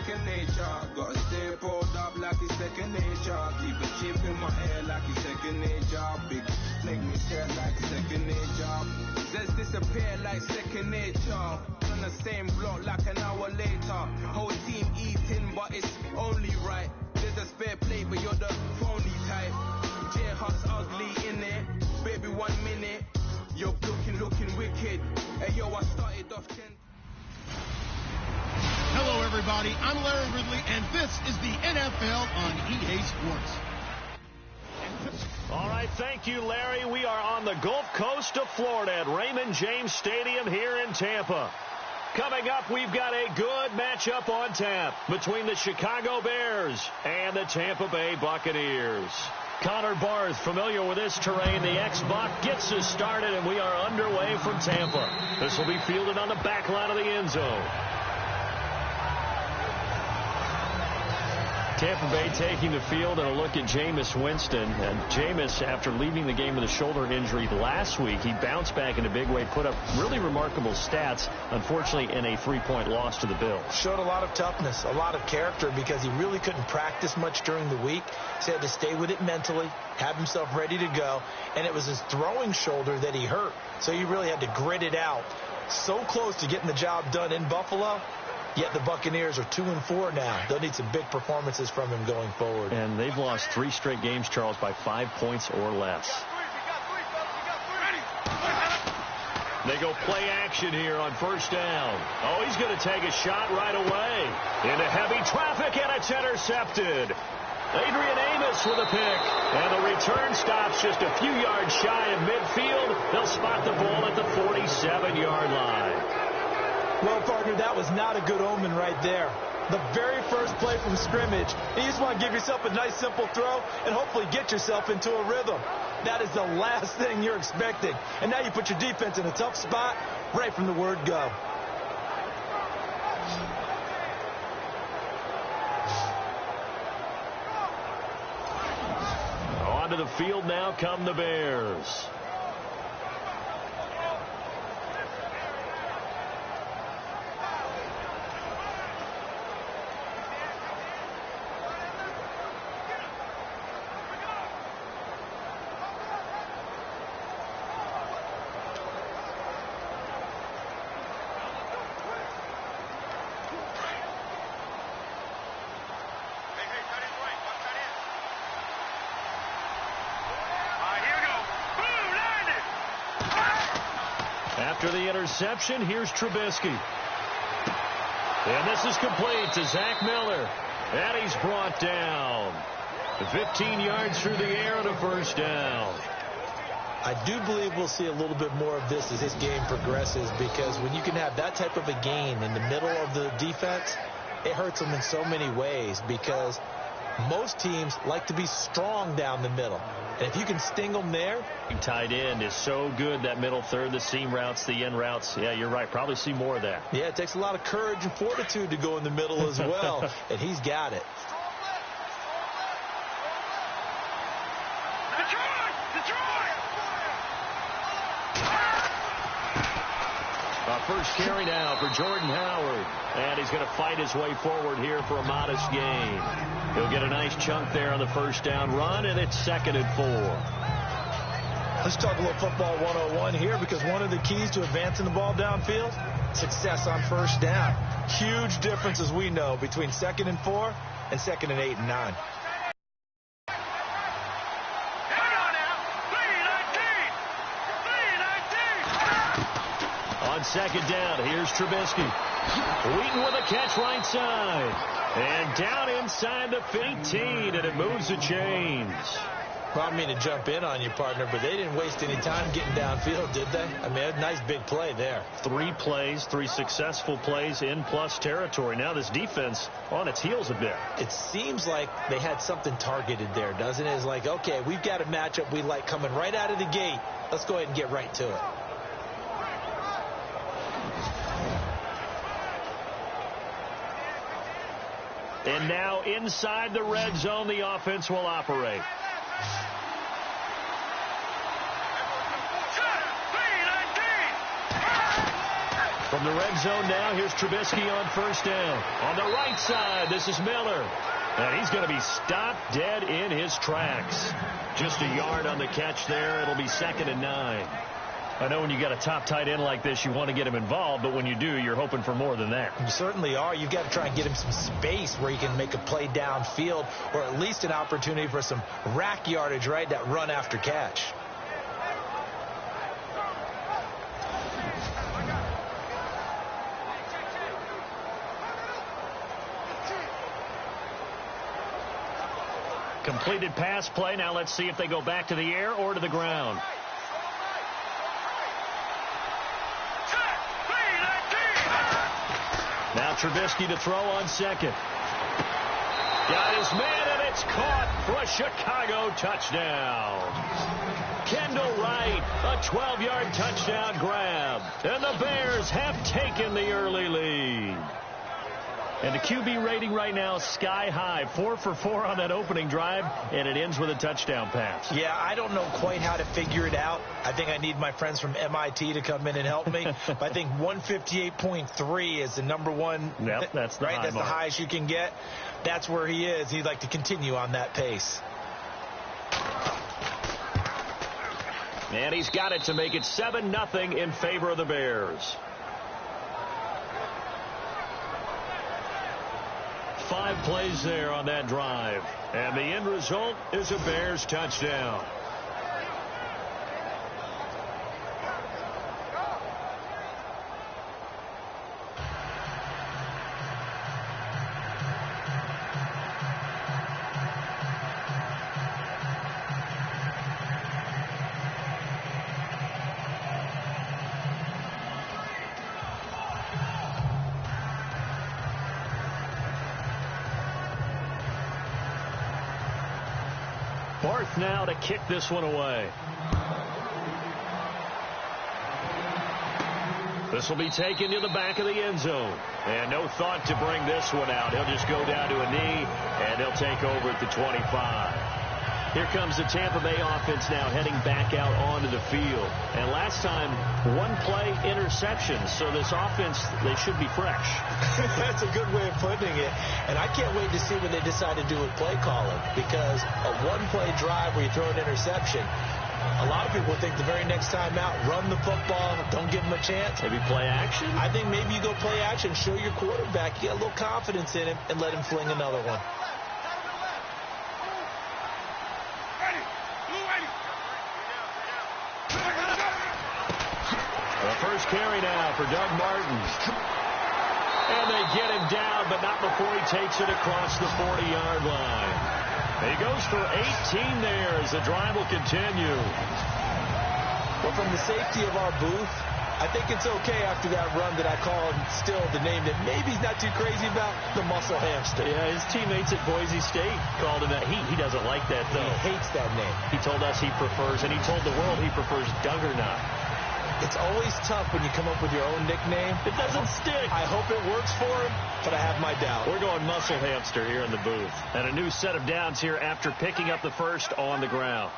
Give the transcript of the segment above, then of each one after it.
second nature. Gotta stay pulled up like it's second nature. Keep a chip in my hair like it's second nature. Big make me stare like second nature. Let's disappear like second nature. On the same block like an hour later. Whole team eating, but it's only right. There's a spare plate, but you're the phony type. J-Hut's ugly in it. Baby, 1 minute. You're looking wicked. Hey, yo, I started off 10. Hello, everybody. I'm Larry Ridley, and this is the NFL on EA Sports. All right, thank you, Larry. We are on the Gulf Coast of Florida at Raymond James Stadium here in Tampa. Coming up, we've got a good matchup on tap between the Chicago Bears and the Tampa Bay Buccaneers. Connor Barth, familiar with this terrain, the ex-Buck, gets us started, and we are underway from Tampa. This will be fielded on the back line of the end zone. Tampa Bay taking the field and a look at Jameis Winston. And Jameis, after leaving the game with a shoulder injury last week, he bounced back in a big way, put up really remarkable stats, unfortunately, in a 3-point loss to the Bills. Showed a lot of toughness, a lot of character, because he really couldn't practice much during the week. So he had to stay with it mentally, have himself ready to go, and it was his throwing shoulder that he hurt. So he really had to grit it out. So close to getting the job done in Buffalo. Yet the Buccaneers are 2-4 now. They'll need some big performances from him going forward. And they've lost 3 straight games, Charles, by 5 points or less. They go play action here on first down. Oh, he's going to take a shot right away. Into heavy traffic, and it's intercepted. Adrian Amos with a pick. And the return stops just a few yards shy of midfield. They'll spot the ball at the 47-yard line. Well, partner, that was not a good omen right there. The very first play from scrimmage, you just want to give yourself a nice, simple throw and hopefully get yourself into a rhythm. That is the last thing you're expecting. And now you put your defense in a tough spot right from the word go. Onto the field now come the Bears. After the interception, here's Trubisky. And this is complete to Zach Miller. And he's brought down. 15 yards through the air and a first down. I do believe we'll see a little bit more of this as this game progresses, because when you can have that type of a gain in the middle of the defense, it hurts them in so many ways, because most teams like to be strong down the middle. And if you can sting them there. Tight end is so good, that middle third, the seam routes, the end routes. Yeah, you're right. Probably see more of that. Yeah, it takes a lot of courage and fortitude to go in the middle as well. And he's got it. First carry now for Jordan Howard. And he's going to fight his way forward here for a modest gain. He'll get a nice chunk there on the first down run, and it's 2nd and 4. Let's talk a little football 101 here, because one of the keys to advancing the ball downfield, success on first down. Huge difference, as we know, between 2nd and 4 and 2nd and 8 and 9. On second down, here's Trubisky. Wheaton with a catch right side. And down inside the 15, and it moves the chains. Well, I don't mean to jump in on you, partner, but they didn't waste any time getting downfield, did they? I mean, a nice big play there. 3 plays, 3 successful plays in plus territory. Now this defense on its heels a bit. It seems like they had something targeted there, doesn't it? It's like, okay, we've got a matchup we like coming right out of the gate. Let's go ahead and get right to it. And now inside the red zone, the offense will operate. From From the red zone now, here's Trubisky on first down. On the right side, this is Miller. And he's going to be stopped dead in his tracks. Just a yard on the catch there. It'll be 2nd and 9. I know when you got a top tight end like this, you want to get him involved, but when you do, you're hoping for more than that. You certainly are. You've got to try and get him some space where he can make a play downfield, or at least an opportunity for some rack yardage, right? That run after catch. Completed pass play. Now let's see if they go back to the air or to the ground. Now Trubisky to throw on second. Got his man, and it's caught for a Chicago touchdown. Kendall Wright, a 12-yard touchdown grab. And the Bears have taken the early lead. And the QB rating right now, sky high. 4 for 4 on that opening drive, and it ends with a touchdown pass. Yeah, I don't know quite how to figure it out. I think I need my friends from MIT to come in and help me. But I think 158.3 is the number one. Yep, that's the right. high That's mark. the highest you can get. That's where he is. He'd like to continue on that pace. And he's got it to make it 7-0 in favor of the Bears. 5 plays there on that drive. And the end result is a Bears touchdown. Fourth now to kick this one away. This will be taken to the back of the end zone. And no thought to bring this one out. He'll just go down to a knee, and he'll take over at the 25. Here comes the Tampa Bay offense now heading back out onto the field. And last time, 1 play interception. So this offense, they should be fresh. That's a good way of putting it. And I can't wait to see what they decide to do with play calling. Because a 1-play drive where you throw an interception, a lot of people think the very next time out, run the football, don't give them a chance. Maybe play action? I think maybe you go play action, show your quarterback, you get a little confidence in him, and let him fling another one. First carry now for Doug Martin. And they get him down, but not before he takes it across the 40-yard line. He goes for 18 there as the drive will continue. Well, from the safety of our booth, I think it's okay after that run that I called still the name that maybe he's not too crazy about, the muscle hamster. Yeah, his teammates at Boise State called him that. He doesn't like that, though. He hates that name. He told us he prefers, and he told the world he prefers Duggernaut. It's always tough when you come up with your own nickname. It doesn't stick. I hope it works for him, but I have my doubt. We're going muscle hamster here in the booth. And a new set of downs here after picking up the first on the ground.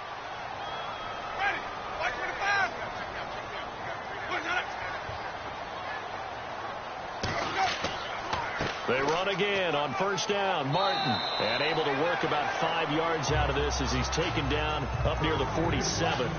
They run again on first down. Martin, and able to work about 5 yards out of this as he's taken down up near the 47.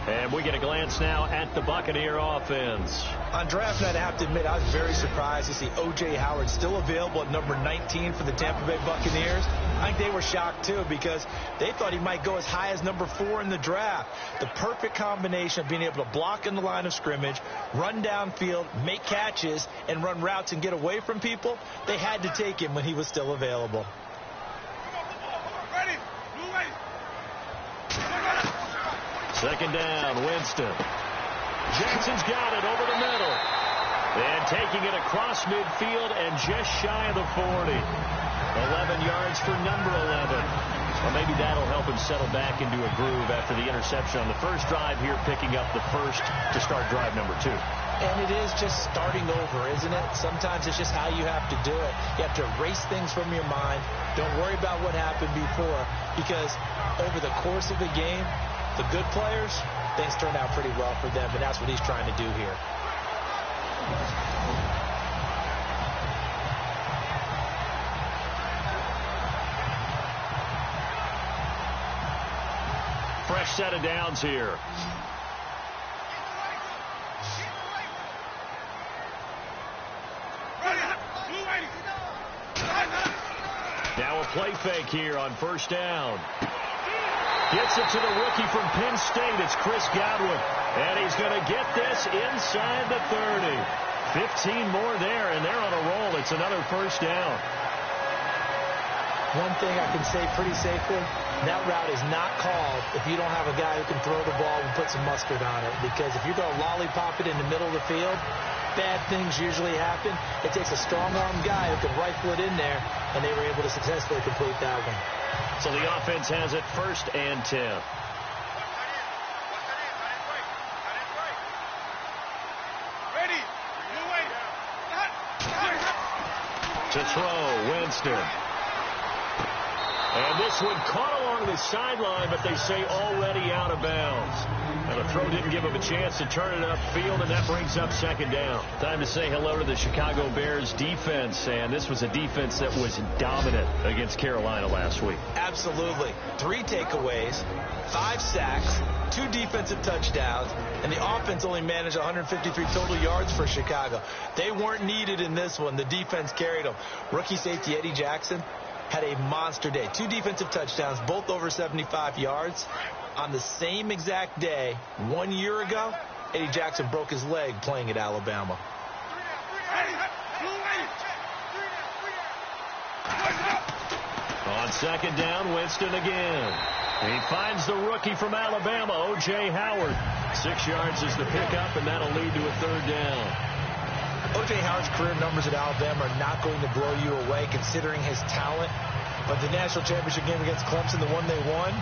And we get a glance now at the Buccaneer offense. On draft night, I have to admit, I was very surprised to see O.J. Howard still available at number 19 for the Tampa Bay Buccaneers. I think they were shocked, too, because they thought he might go as high as number 4 in the draft. The perfect combination of being able to block in the line of scrimmage, run downfield, make catches, and run routes and get away from people. They had to take him when he was still available. Second down, Winston. Jackson's got it over the middle. And taking it across midfield and just shy of the 40. 11 yards for number 11. Well, maybe that'll help him settle back into a groove after the interception on the first drive here, picking up the first to start drive number 2. And it is just starting over, isn't it? Sometimes it's just how you have to do it. You have to erase things from your mind. Don't worry about what happened before, because over the course of the game, the good players, things turned out pretty well for them, and that's what he's trying to do here. Fresh set of downs here. Now a play fake here on first down. Gets it to the rookie from Penn State. It's Chris Godwin. And he's going to get this inside the 30. 15 more there, and they're on a roll. It's another first down. One thing I can say pretty safely, that route is not called if you don't have a guy who can throw the ball and put some mustard on it. Because if you're going to lollipop it in the middle of the field, bad things usually happen. It takes a strong-arm guy who can rifle it in there, and they were able to successfully complete that one. So the offense has it 1st and 10. To throw, Winston. And this one caught along the sideline, but they say already out of bounds. And the throw didn't give him a chance to turn it upfield, and that brings up 2nd down. Time to say hello to the Chicago Bears defense, and this was a defense that was dominant against Carolina last week. Absolutely. 3 takeaways, 5 sacks, 2 defensive touchdowns, and the offense only managed 153 total yards for Chicago. They weren't needed in this one. The defense carried them. Rookie safety Eddie Jackson had a monster day. 2 defensive touchdowns, both over 75 yards. On the same exact day, 1 year ago, Eddie Jackson broke his leg playing at Alabama. On 2nd down, Winston again. He finds the rookie from Alabama, O.J. Howard. 6 yards is the pickup, and that'll lead to a 3rd down. O.J. Howard's career numbers at Alabama are not going to blow you away considering his talent. But the national championship game against Clemson, the one they won,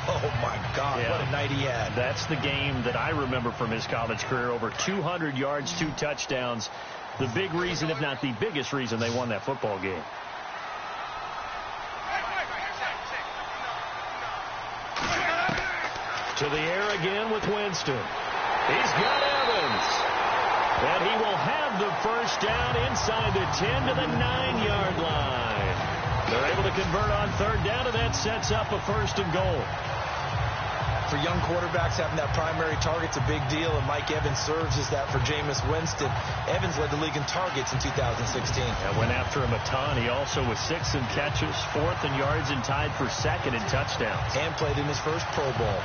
oh, my God, yeah. What a night he had. That's the game that I remember from his college career. Over 200 yards, 2 touchdowns. The big reason, if not the biggest reason, they won that football game. To the air again with Winston. He's got Evans. And he will have the first down inside the 10 to the 9-yard line. They're able to convert on 3rd down, and that sets up a 1st and goal. For young quarterbacks, having that primary target's a big deal, and Mike Evans serves as that for Jameis Winston. Evans led the league in targets in 2016. I went after him a ton. He also was 6th in catches, 4th in yards, and tied for 2nd in touchdowns. And played in his first Pro Bowl.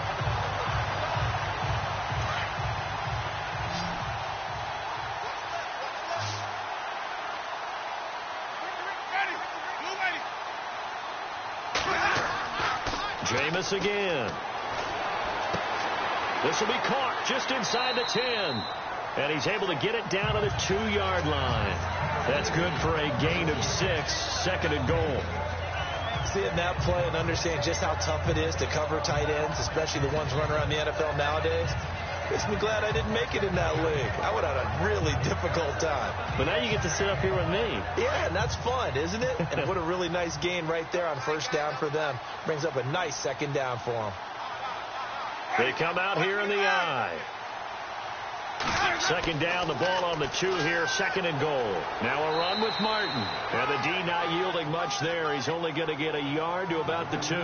Jameis again. This will be caught just inside the 10. And he's able to get it down to the 2-yard line. That's good for a gain of 6, 2nd and goal. Seeing that play and understand just how tough it is to cover tight ends, especially the ones running around the NFL nowadays, makes me glad I didn't make it in that league. I would have had a really difficult time. But now you get to sit up here with me. Yeah, and that's fun, isn't it? And what a really nice gain right there on 1st down for them. Brings up a nice 2nd down for them. They come out here in the I. 2nd down, the ball on the 2 here, 2nd and goal. Now a run with Martin. And the D not yielding much there. He's only going to get a yard to about the 2.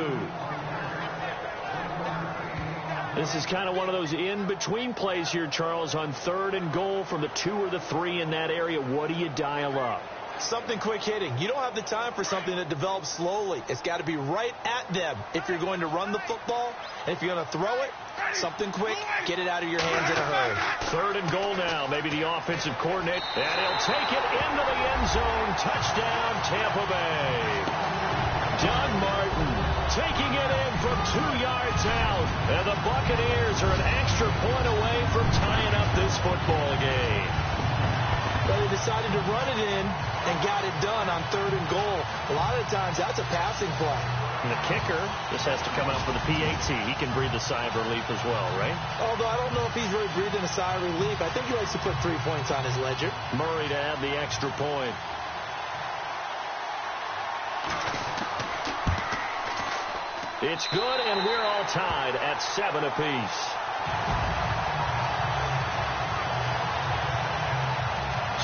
This is kind of one of those in-between plays here, Charles, on 3rd and goal from the 2 or the 3 in that area. What do you dial up? Something quick hitting. You don't have the time for something that develops slowly. It's got to be right at them if you're going to run the football. And if you're going to throw it, something quick, get it out of your hands in a hurry. 3rd and goal now. Maybe the offensive coordinator. And he'll take it into the end zone. Touchdown, Tampa Bay. Doug Martin taking it in from 2 yards out. And the Buccaneers are an extra point away from tying up this football game. But they decided to run it in and got it done on 3rd and goal. A lot of times, that's a passing play. And the kicker just has to come out for the PAT. He can breathe a sigh of relief as well, right? Although I don't know if he's really breathing a sigh of relief. I think he likes to put 3 points on his ledger. Murray to add the extra point. It's good, and we're all tied at 7 apiece.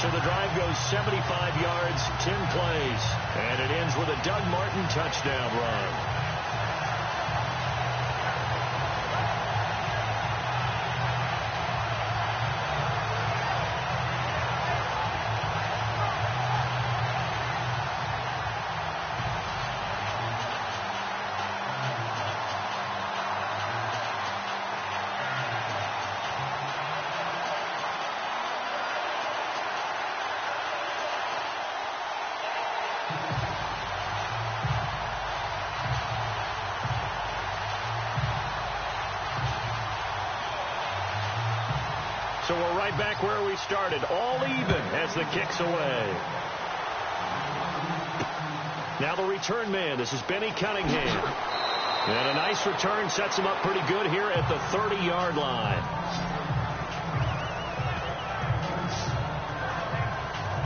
So the drive goes 75 yards, 10 plays, and it ends with a Doug Martin touchdown run. So we're right back where we started, all even as the kick's away. Now the return man, this is Benny Cunningham. And a nice return sets him up pretty good here at the 30-yard line.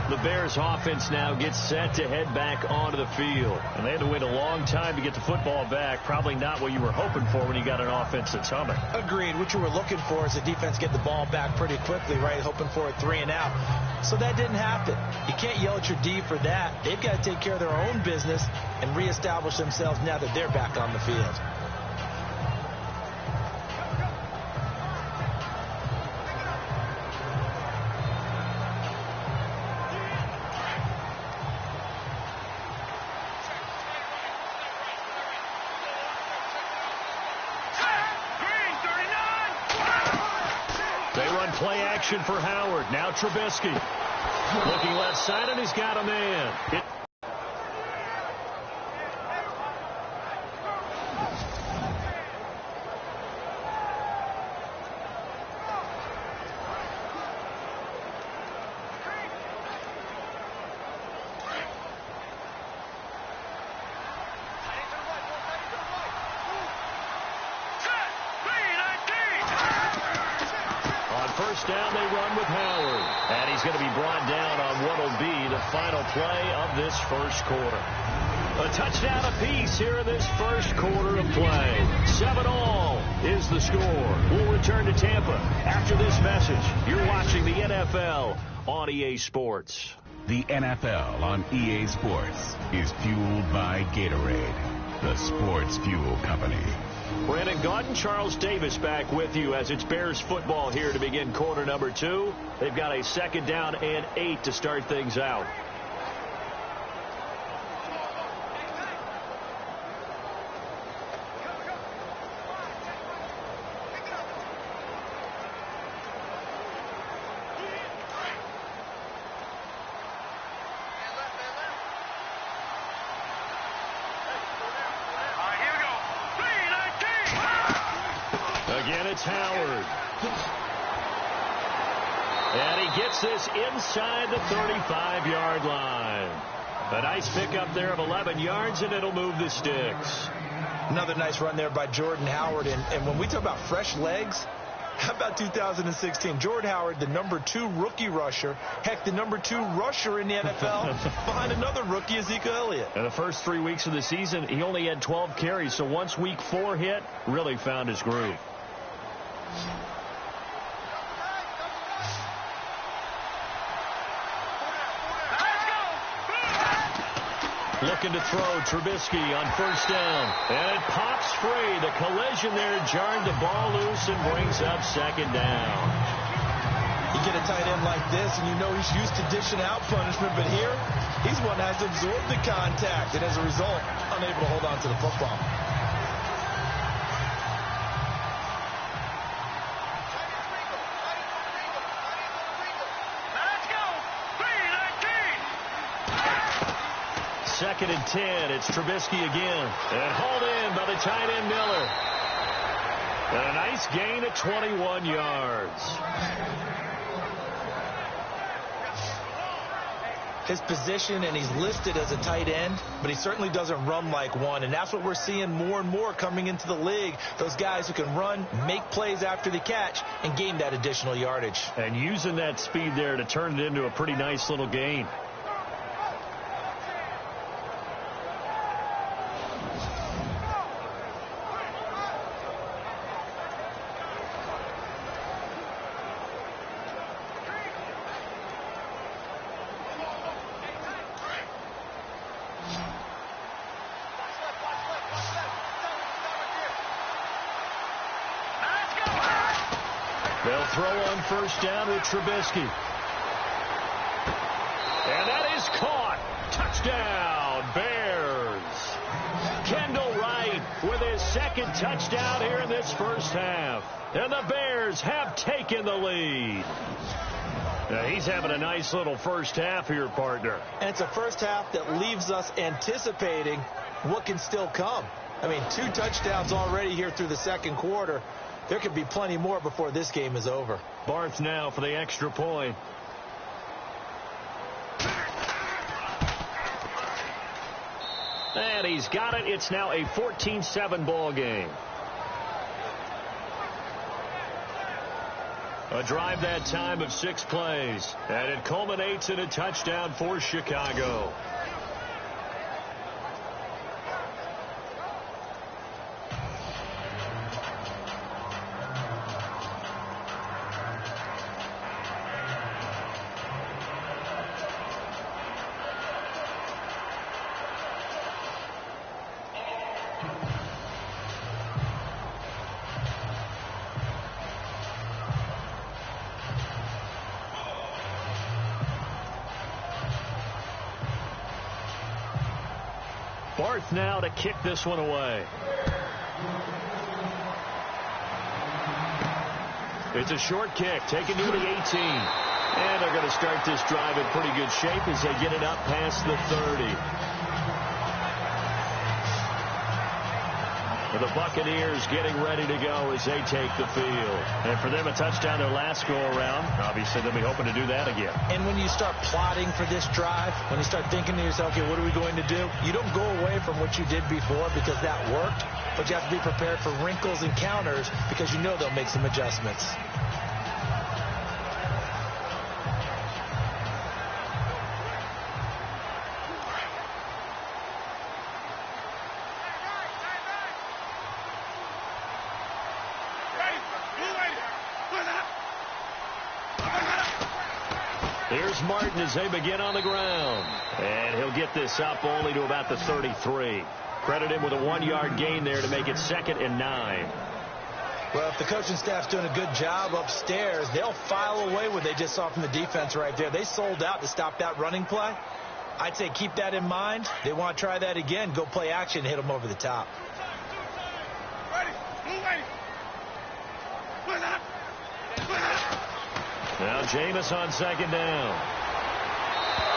The Bears offense now gets set to head back onto the field. And they had to wait a long time to get the football back. Probably not what you were hoping for when you got an offense that's humming. Agreed. What you were looking for is the defense get the ball back pretty quickly, right? Hoping for a 3 and out. So that didn't happen. You can't yell at your D for that. They've got to take care of their own business and reestablish themselves now that they're back on the field. Play action for Howard. Now Trubisky. Looking left side, and he's got a man. First down, they run with Howard. And he's going to be brought down on what will be the final play of this first quarter. A touchdown apiece here in this first quarter of play. 7-all is the score. We'll return to Tampa after this message. You're watching the NFL on EA Sports. The NFL on EA Sports is fueled by Gatorade, the sports fuel company. Brandon Gaudin, Charles Davis back with you as it's Bears football here to begin quarter number 2. They've got a 2nd down and 8 to start things out. Again, it's Howard. And he gets this inside the 35-yard line. A nice pickup there of 11 yards, and it'll move the sticks. Another nice run there by Jordan Howard. And when we talk about fresh legs, how about 2016? Jordan Howard, the number 2 rookie rusher. Heck, the number 2 rusher in the NFL behind another rookie, Ezekiel Elliott. In the first 3 weeks of the season, he only had 12 carries. So once week 4 hit, really found his groove. Looking to throw Trubisky on first down. And it pops free. The collision there jarred the ball loose and brings up 2nd down. You get a tight end like this, and you know he's used to dishing out punishment, but here, he's one that has to absorb the contact, and as a result, unable to hold on to the football. Second and 10. It's Trubisky again. And hauled in by the tight end Miller. And a nice gain of 21 yards. His position, and he's listed as a tight end, but he certainly doesn't run like one. And that's what we're seeing more and more coming into the league. Those guys who can run, make plays after the catch, and gain that additional yardage. And using that speed there to turn it into a pretty nice little gain. They'll throw on first down with Trubisky. And that is caught. Touchdown, Bears. Kendall Wright with his second touchdown here in this first half. And the Bears have taken the lead. Now, he's having a nice little first half here, partner. And it's a first half that leaves us anticipating what can still come. I mean, 2 touchdowns already here through the second quarter. There could be plenty more before this game is over. Barth now for the extra point. And he's got it. It's now a 14-7 ball game. A drive that time of 6 plays. And it culminates in a touchdown for Chicago. Barth now to kick this one away. It's a short kick taken near the 18. And they're going to start this drive in pretty good shape as they get it up past the 30. The Buccaneers getting ready to go as they take the field. And for them, a touchdown their last go-around. Obviously, they'll be hoping to do that again. And when you start plotting for this drive, when you start thinking to yourself, okay, what are we going to do? You don't go away from what you did before because that worked, but you have to be prepared for wrinkles and counters because you know they'll make some adjustments. Here's Martin as they begin on the ground. And he'll get this up only to about the 33. Credit him with a 1-yard gain there to make it 2nd and 9. Well, if the coaching staff's doing a good job upstairs, they'll file away what they just saw from the defense right there. They sold out to stop that running play. I'd say keep that in mind. They want to try that again. Go play action and hit them over the top. Now Jameis on 2nd down.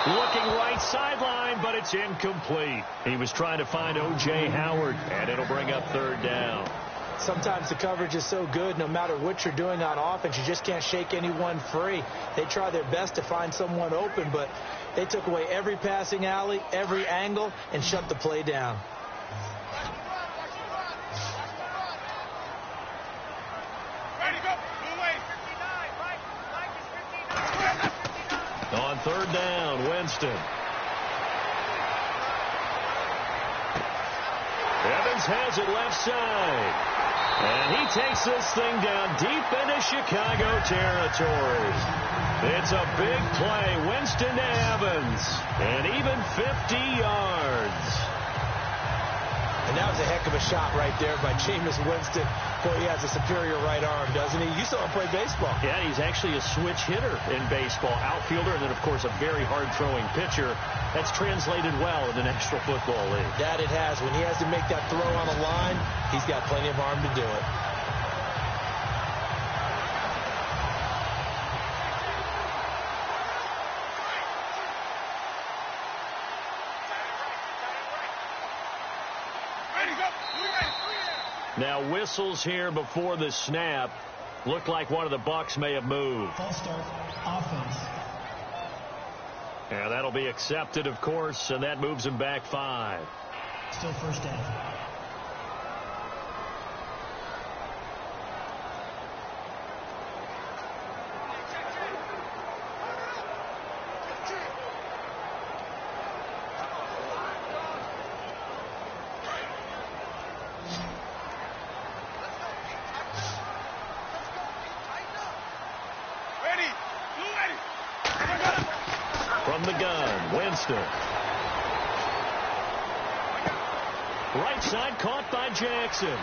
Looking right sideline, but it's incomplete. He was trying to find O.J. Howard, and it'll bring up 3rd down. Sometimes the coverage is so good, no matter what you're doing on offense, you just can't shake anyone free. They try their best to find someone open, but they took away every passing alley, every angle, and shut the play down. On 3rd down, Winston. Evans has it left side. And he takes this thing down deep into Chicago territory. It's a big play. Winston to Evans. And even 50 yards. And that was a heck of a shot right there by Jameis Winston. Boy, he has a superior right arm, doesn't he? You saw him play baseball. Yeah, he's actually a switch hitter in baseball. Outfielder, and then, of course, a very hard-throwing pitcher. That's translated well in the National Football League. That it has. When he has to make that throw on a line, he's got plenty of arm to do it. Now whistles here before the snap. Looked like one of the Bucs may have moved. False start, offense. And that'll be accepted, of course, and that moves him back 5. Still 1st down. From the gun, Winston. Right side caught by Jackson.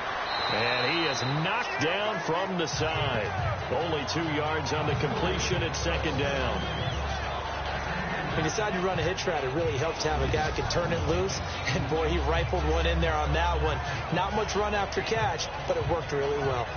And he is knocked down from the side. Only 2 yards on the completion at second down. When you decide to run a hitch route, it really helps to have a guy who can turn it loose. And, boy, he rifled one in there on that one. Not much run after catch, but it worked really well.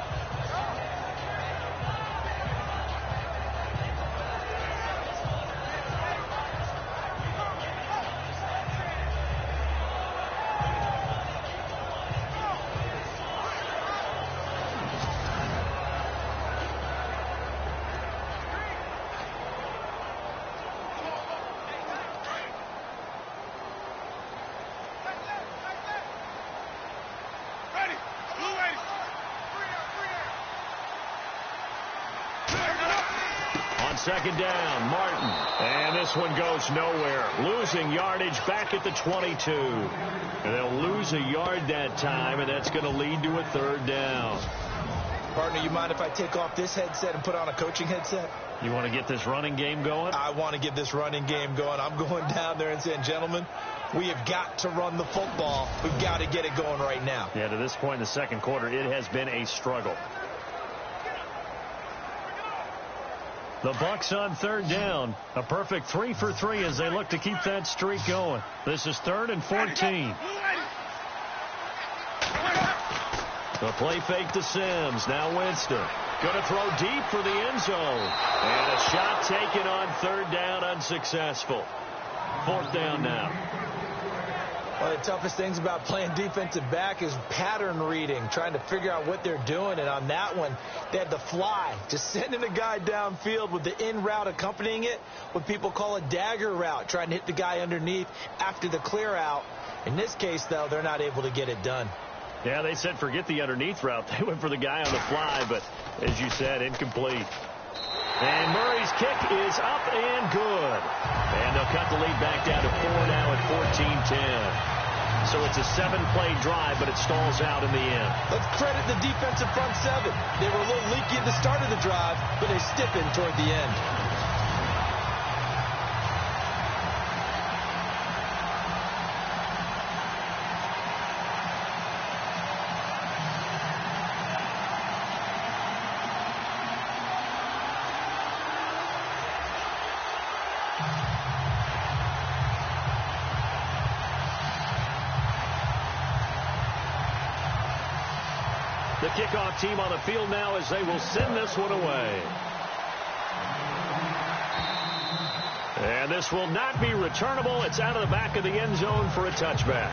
Second down, Martin. And this one goes nowhere. Losing yardage back at the 22. And they'll lose a yard that time, and that's going to lead to a third down. Partner, you mind if I take off this headset and put on a coaching headset? You want to get this running game going? I want to get this running game going. I'm going down there and saying, gentlemen, we have got to run the football. We've got to get it going right now. Yeah, to this point in the second quarter, it has been a struggle. The Bucs on third down. A perfect 3 for 3 as they look to keep that streak going. This is 3rd and 14. The play fake to Sims. Now Winston. Going to throw deep for the end zone. And a shot taken on third down, unsuccessful. 4th down now. One of the toughest things about playing defensive back is pattern reading, trying to figure out what they're doing. And on that one, they had the fly, just sending a guy downfield with the in route accompanying it, what people call a dagger route, trying to hit the guy underneath after the clear out. In this case, though, they're not able to get it done. Yeah, they said forget the underneath route. They went for the guy on the fly, but as you said, incomplete. And Murray's kick is up and good. And they'll cut the lead back down to 4 now at 14-10. So it's a 7-play drive, but it stalls out in the end. Let's credit the defensive front 7. They were a little leaky at the start of the drive, but they stiffened toward the end. The kickoff team on the field now as they will send this one away. And this will not be returnable. It's out of the back of the end zone for a touchback.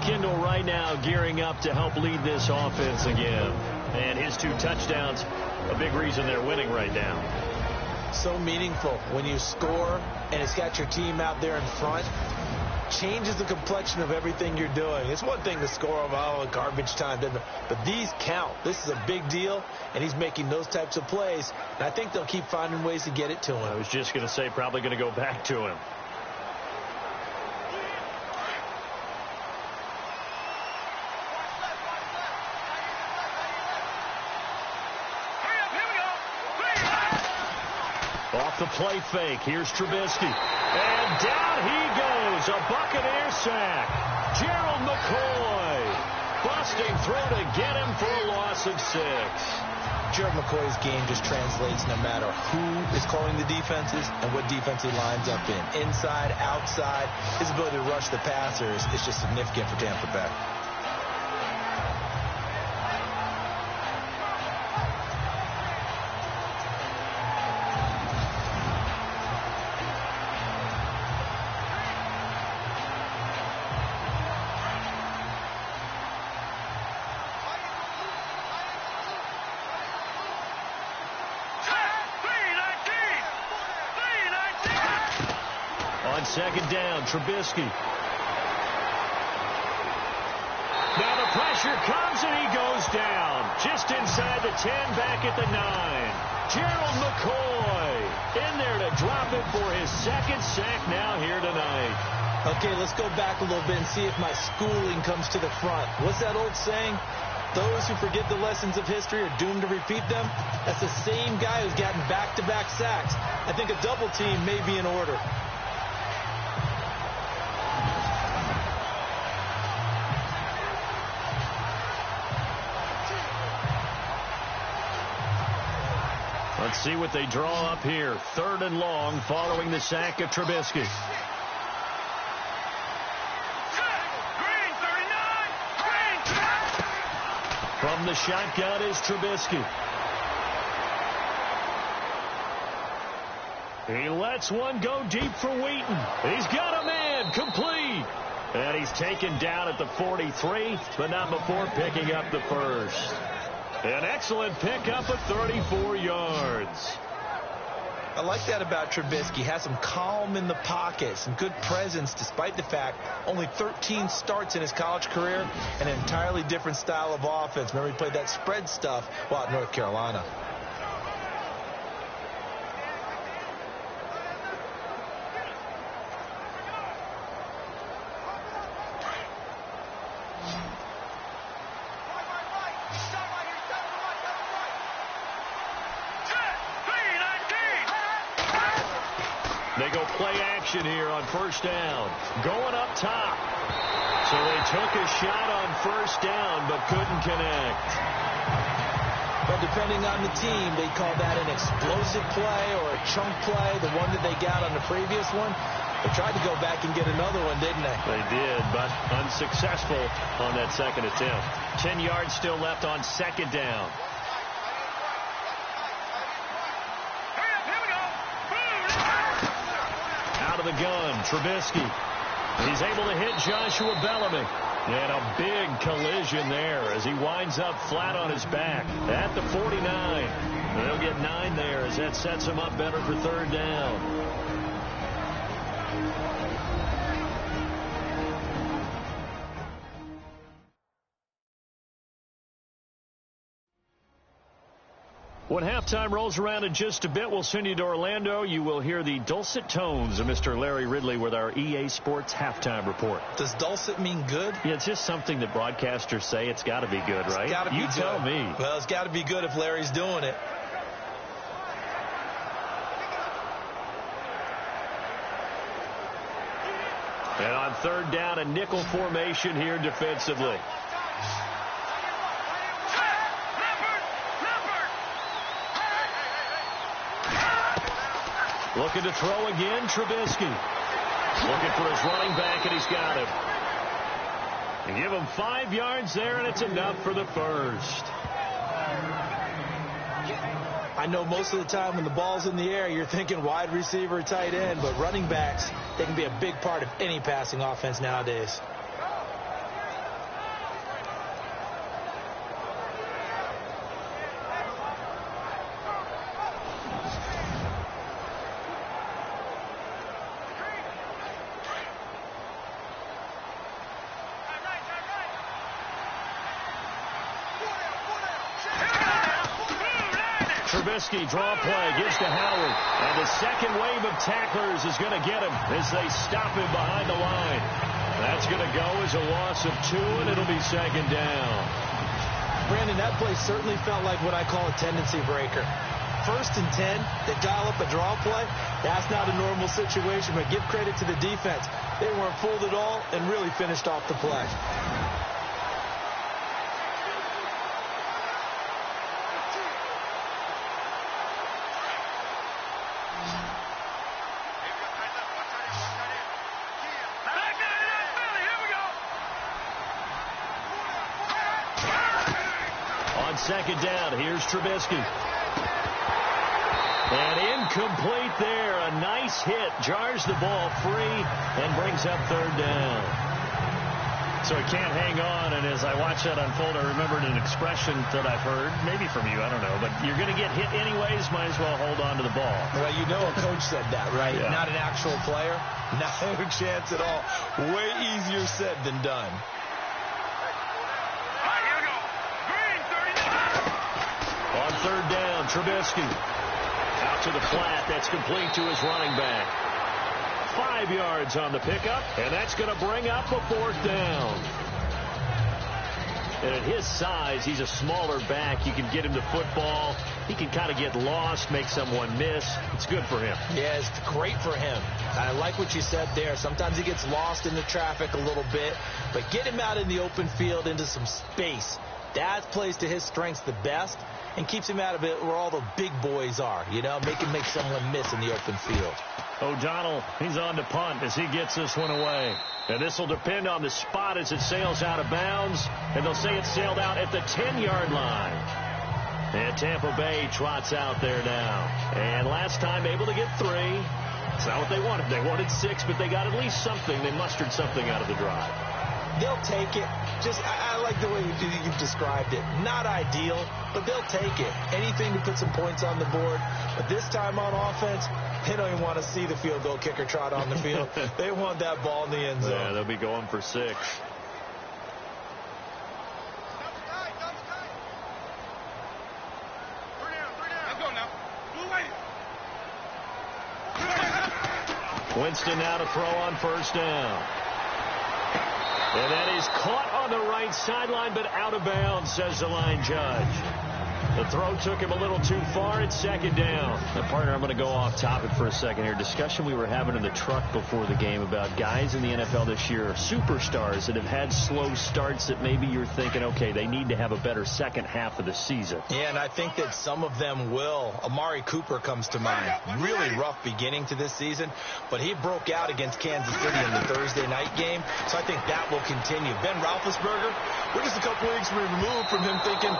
Kendall right now gearing up to help lead this offense again. And his 2 touchdowns, a big reason they're winning right now. So meaningful when you score and it's got your team out there in front. Changes the complexion of everything you're doing. It's one thing to score them garbage time, but these count. This is a big deal, and he's making those types of plays. And I think they'll keep finding ways to get it to him. I was just going to say probably going to go back to him. Off the play fake. Here's Trubisky. And down he goes. A Buccaneer sack. Gerald McCoy busting through to get him for a loss of 6. Gerald McCoy's game just translates no matter who is calling the defenses and what defense he lines up in. Inside, outside, his ability to rush the passers is just significant for Tampa Bay. Second down, Trubisky. Now the pressure comes and he goes down. Just inside the 10, back at the 9. Gerald McCoy in there to drop it for his 2nd sack now here tonight. Okay, let's go back a little bit and see if my schooling comes to the front. What's that old saying? Those who forget the lessons of history are doomed to repeat them. That's the same guy who's gotten back-to-back sacks. I think a double team may be in order. Let's see what they draw up here. 3rd and long following the sack of Trubisky. From the shotgun is Trubisky. He lets one go deep for Wheaton. He's got a man, complete. And he's taken down at the 43, but not before picking up the first. An excellent pickup of 34 yards. I like that about Trubisky. Has some calm in the pocket, some good presence, despite the fact only 13 starts in his college career, and an entirely different style of offense. Remember, he played that spread stuff while at North Carolina. They go play action here on 1st down. Going up top. So they took a shot on 1st down, but couldn't connect. But depending on the team, they call that an explosive play or a chunk play, the one that they got on the previous one. They tried to go back and get another one, didn't they? They did, but unsuccessful on that second attempt. 10 yards still left on 2nd down. Out of the gun, Trubisky. He's able to hit Joshua Bellamy. And a big collision there as he winds up flat on his back at the 49. They'll get 9 there as that sets him up better for 3rd down. When halftime rolls around in just a bit, we'll send you to Orlando. You will hear the dulcet tones of Mr. Larry Ridley with our EA Sports halftime report. Does dulcet mean good? Yeah, it's just something that broadcasters say. It's got to be good, right? It's gotta be you good. Tell me. Well, it's got to be good if Larry's doing it. And on 3rd down, a nickel formation here defensively. Looking to throw again, Trubisky. Looking for his running back, and he's got him. You give him 5 yards there, and it's enough for the first. I know most of the time when the ball's in the air, you're thinking wide receiver, tight end, but running backs, they can be a big part of any passing offense nowadays. Trubisky, draw play, gives to Howard. And the second wave of tacklers is going to get him as they stop him behind the line. That's going to go as a loss of 2, and it'll be 2nd down. Brandon, that play certainly felt like what I call a tendency breaker. 1st and 10, they dial up a draw play. That's not a normal situation, but give credit to the defense. They weren't fooled at all and really finished off the play. On 2nd down, here's Trubisky. And incomplete there. A nice hit. Jars the ball free and brings up 3rd down. So he can't hang on. And as I watch that unfold, I remembered an expression that I've heard, maybe from you, I don't know. But you're going to get hit anyways. Might as well hold on to the ball. Well, you know a coach said that, right? Yeah. Not an actual player. Not a chance at all. Way easier said than done. On 3rd down, Trubisky. Out to the flat. That's complete to his running back. 5 yards on the pickup, and that's going to bring up a 4th down. And at his size, he's a smaller back. You can get him the football. He can kind of get lost, make someone miss. It's good for him. Yeah, it's great for him. I like what you said there. Sometimes he gets lost in the traffic a little bit, but get him out in the open field into some space. That plays to his strengths the best, and keeps him out of it where all the big boys are, you know, make someone miss in the open field. O'Donnell, he's on to punt as he gets this one away. And this will depend on the spot as it sails out of bounds. And they'll say it sailed out at the 10-yard line. And Tampa Bay trots out there now. And last time able to get 3. It's not what they wanted. They wanted 6, but they got at least something. They mustered something out of the drive. They'll take it. I like the way you've described it. Not ideal, but they'll take it. Anything to put some points on the board. But this time on offense, they don't even want to see the field goal kicker trot on the field. They want that ball in the end zone. Yeah, they'll be going for 6. Winston now to throw on first down. And that is caught on the right sideline, but out of bounds, says the line judge. The throw took him a little too far. It's second down. Now, partner, I'm going to go off topic for a second here. Discussion we were having in the truck before the game about guys in the NFL this year, superstars that have had slow starts that maybe you're thinking, okay, they need to have a better second half of the season. Yeah, and I think that some of them will. Amari Cooper comes to mind. Really rough beginning to this season, but he broke out against Kansas City in the Thursday night game, so I think that will continue. Ben Roethlisberger, we're just a couple weeks removed from him thinking,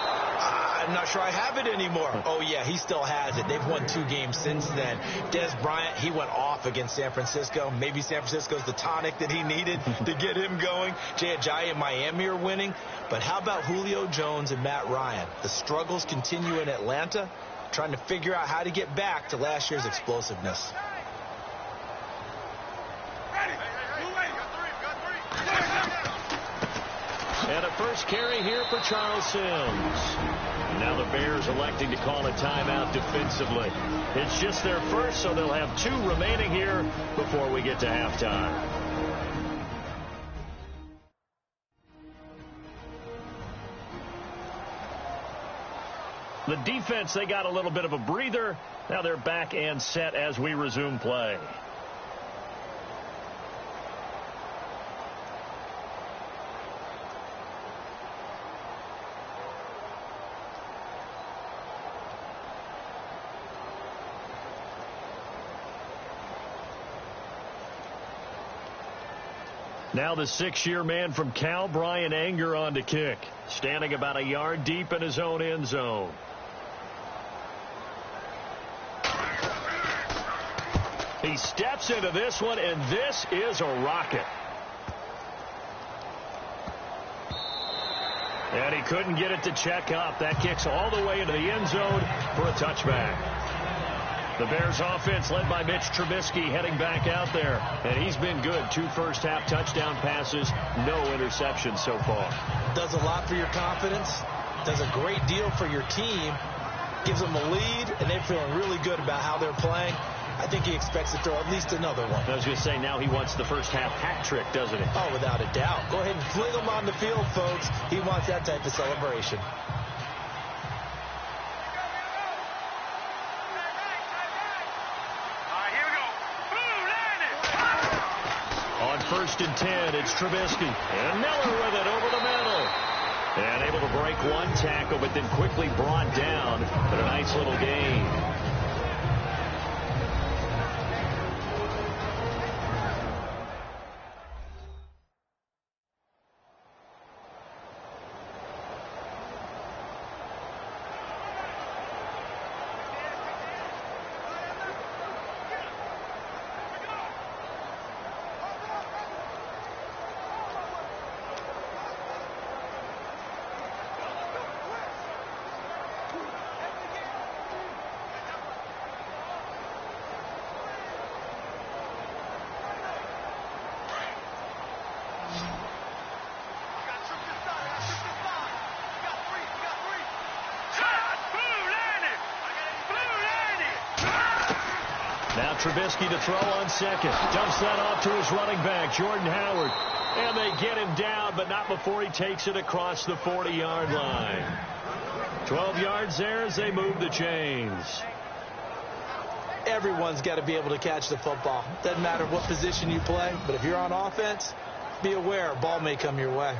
I'm not sure I have it anymore. Oh, yeah, he still has it. They've won 2 games since then. Des Bryant, he went off against San Francisco. Maybe San Francisco's the tonic that he needed to get him going. Jay Ajayi and Miami are winning. But how about Julio Jones and Matt Ryan? The struggles continue in Atlanta, trying to figure out how to get back to last year's explosiveness. And a first carry here for Charles Sims. Now the Bears electing to call a timeout defensively. It's just their first, so they'll have 2 remaining here before we get to halftime. The defense, they got a little bit of a breather. Now they're back and set as we resume play. Now the 6-year man from Cal, Brian Anger, on to kick. Standing about a yard deep in his own end zone. He steps into this one, and this is a rocket. And he couldn't get it to check up. That kicks all the way into the end zone for a touchback. The Bears offense led by Mitch Trubisky heading back out there. And he's been good. 2 first-half touchdown passes, no interceptions so far. Does a lot for your confidence. Does a great deal for your team. Gives them a lead, and they're feeling really good about how they're playing. I think he expects to throw at least another one. I was going to say, now he wants the first-half hat trick, doesn't he? Oh, without a doubt. Go ahead and fling him on the field, folks. He wants that type of celebration. First and 10, it's Trubisky. And Miller with it over the middle. And able to break one tackle, but then quickly brought down. But a nice little gain. Now Trubisky to throw on second. Dumps that off to his running back, Jordan Howard. And they get him down, but not before he takes it across the 40-yard line. 12 yards there as they move the chains. Everyone's got to be able to catch the football. Doesn't matter what position you play, but if you're on offense, be aware a ball may come your way.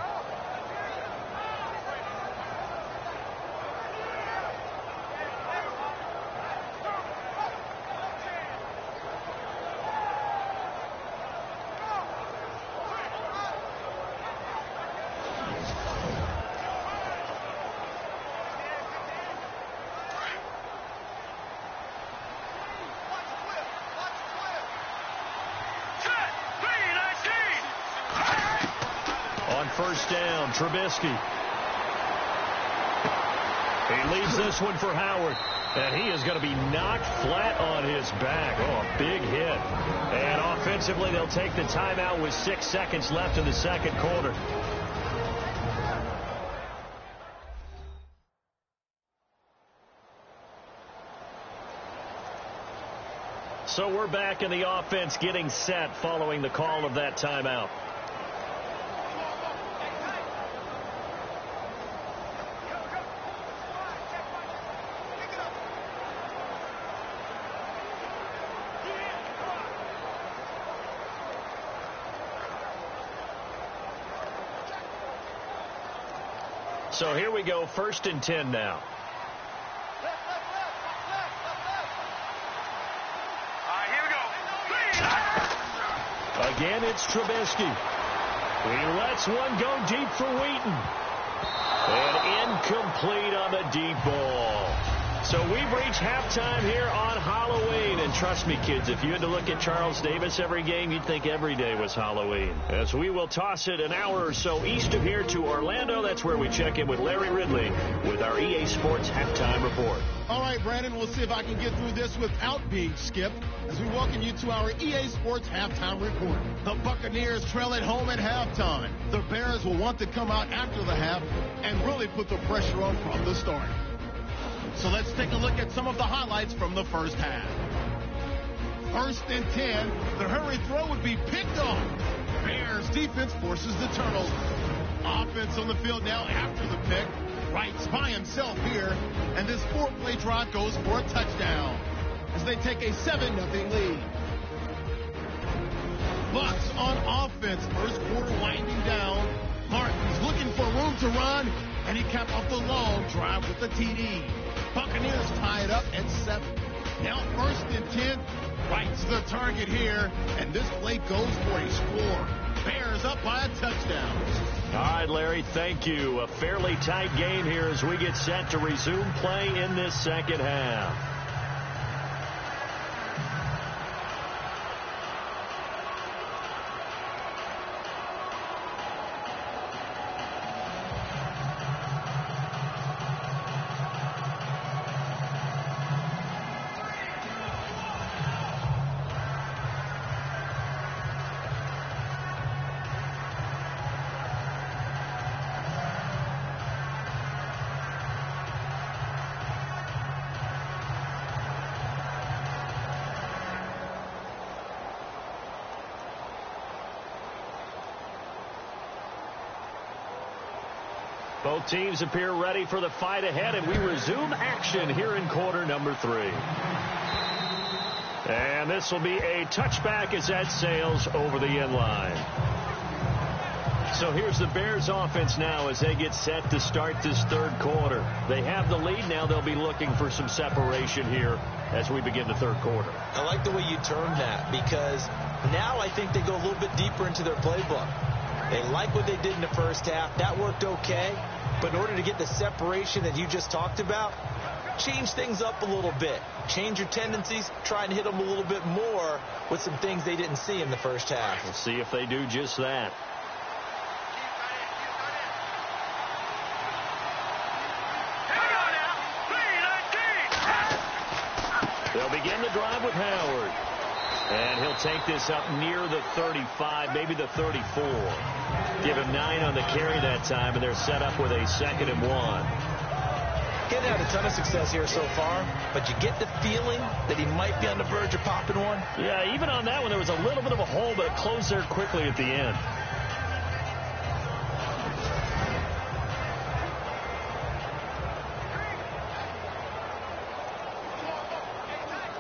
On first down, Trubisky. He leaves this one for Howard. And he is going to be knocked flat on his back. Oh, a big hit. And offensively, they'll take the timeout with 6 seconds left in the second quarter. So we're back in the offense getting set following the call of that timeout. So here we go, 1st and 10 now. Again, it's Trubisky. He lets one go deep for Wheaton. And incomplete on the deep ball. So we've reached halftime here on Halloween. And trust me, kids, if you had to look at Charles Davis every game, you'd think every day was Halloween. As we will toss it an hour or so east of here to Orlando. That's where we check in with Larry Ridley with our EA Sports Halftime Report. All right, Brandon, we'll see if I can get through this without being skipped as we welcome you to our EA Sports Halftime Report. The Buccaneers trail at home at halftime. The Bears will want to come out after the half and really put the pressure on from the start. So let's take a look at some of the highlights from the first half. 1st and 10, the hurry throw would be picked off. Bears defense forces the turnover. Offense on the field now after the pick. Wright's by himself here, and this 4-play drive goes for a touchdown as they take a 7-0 lead. Bucs on offense, first quarter winding down. Martin's looking for room to run, and he capped off the long drive with the TD. Buccaneers tie it up at 7. Now 1st and 10. Wright's the target here, and this play goes for a score. Bears up by a touchdown. All right, Larry, thank you. A fairly tight game here as we get set to resume play in this second half. Both teams appear ready for the fight ahead, and we resume action here in quarter number 3. And this will be a touchback as that sails over the end line. So here's the Bears offense now as they get set to start this third quarter. They have the lead now. They'll be looking for some separation here as we begin the third quarter. I like the way you termed that because now I think they go a little bit deeper into their playbook. They like what they did in the first half. That worked okay. But in order to get the separation that you just talked about, change things up a little bit. Change your tendencies. Try and hit them a little bit more with some things they didn't see in the first half. We'll see if they do just that. They'll begin the drive with Howard. And he'll take this up near the 35, maybe the 34. Give him 9 on the carry that time, and they're set up with a 2nd and 1. Getting had a ton of success here so far, but you get the feeling that he might be on the verge of popping one. Yeah, even on that one, there was a little bit of a hole, but it closed there quickly at the end.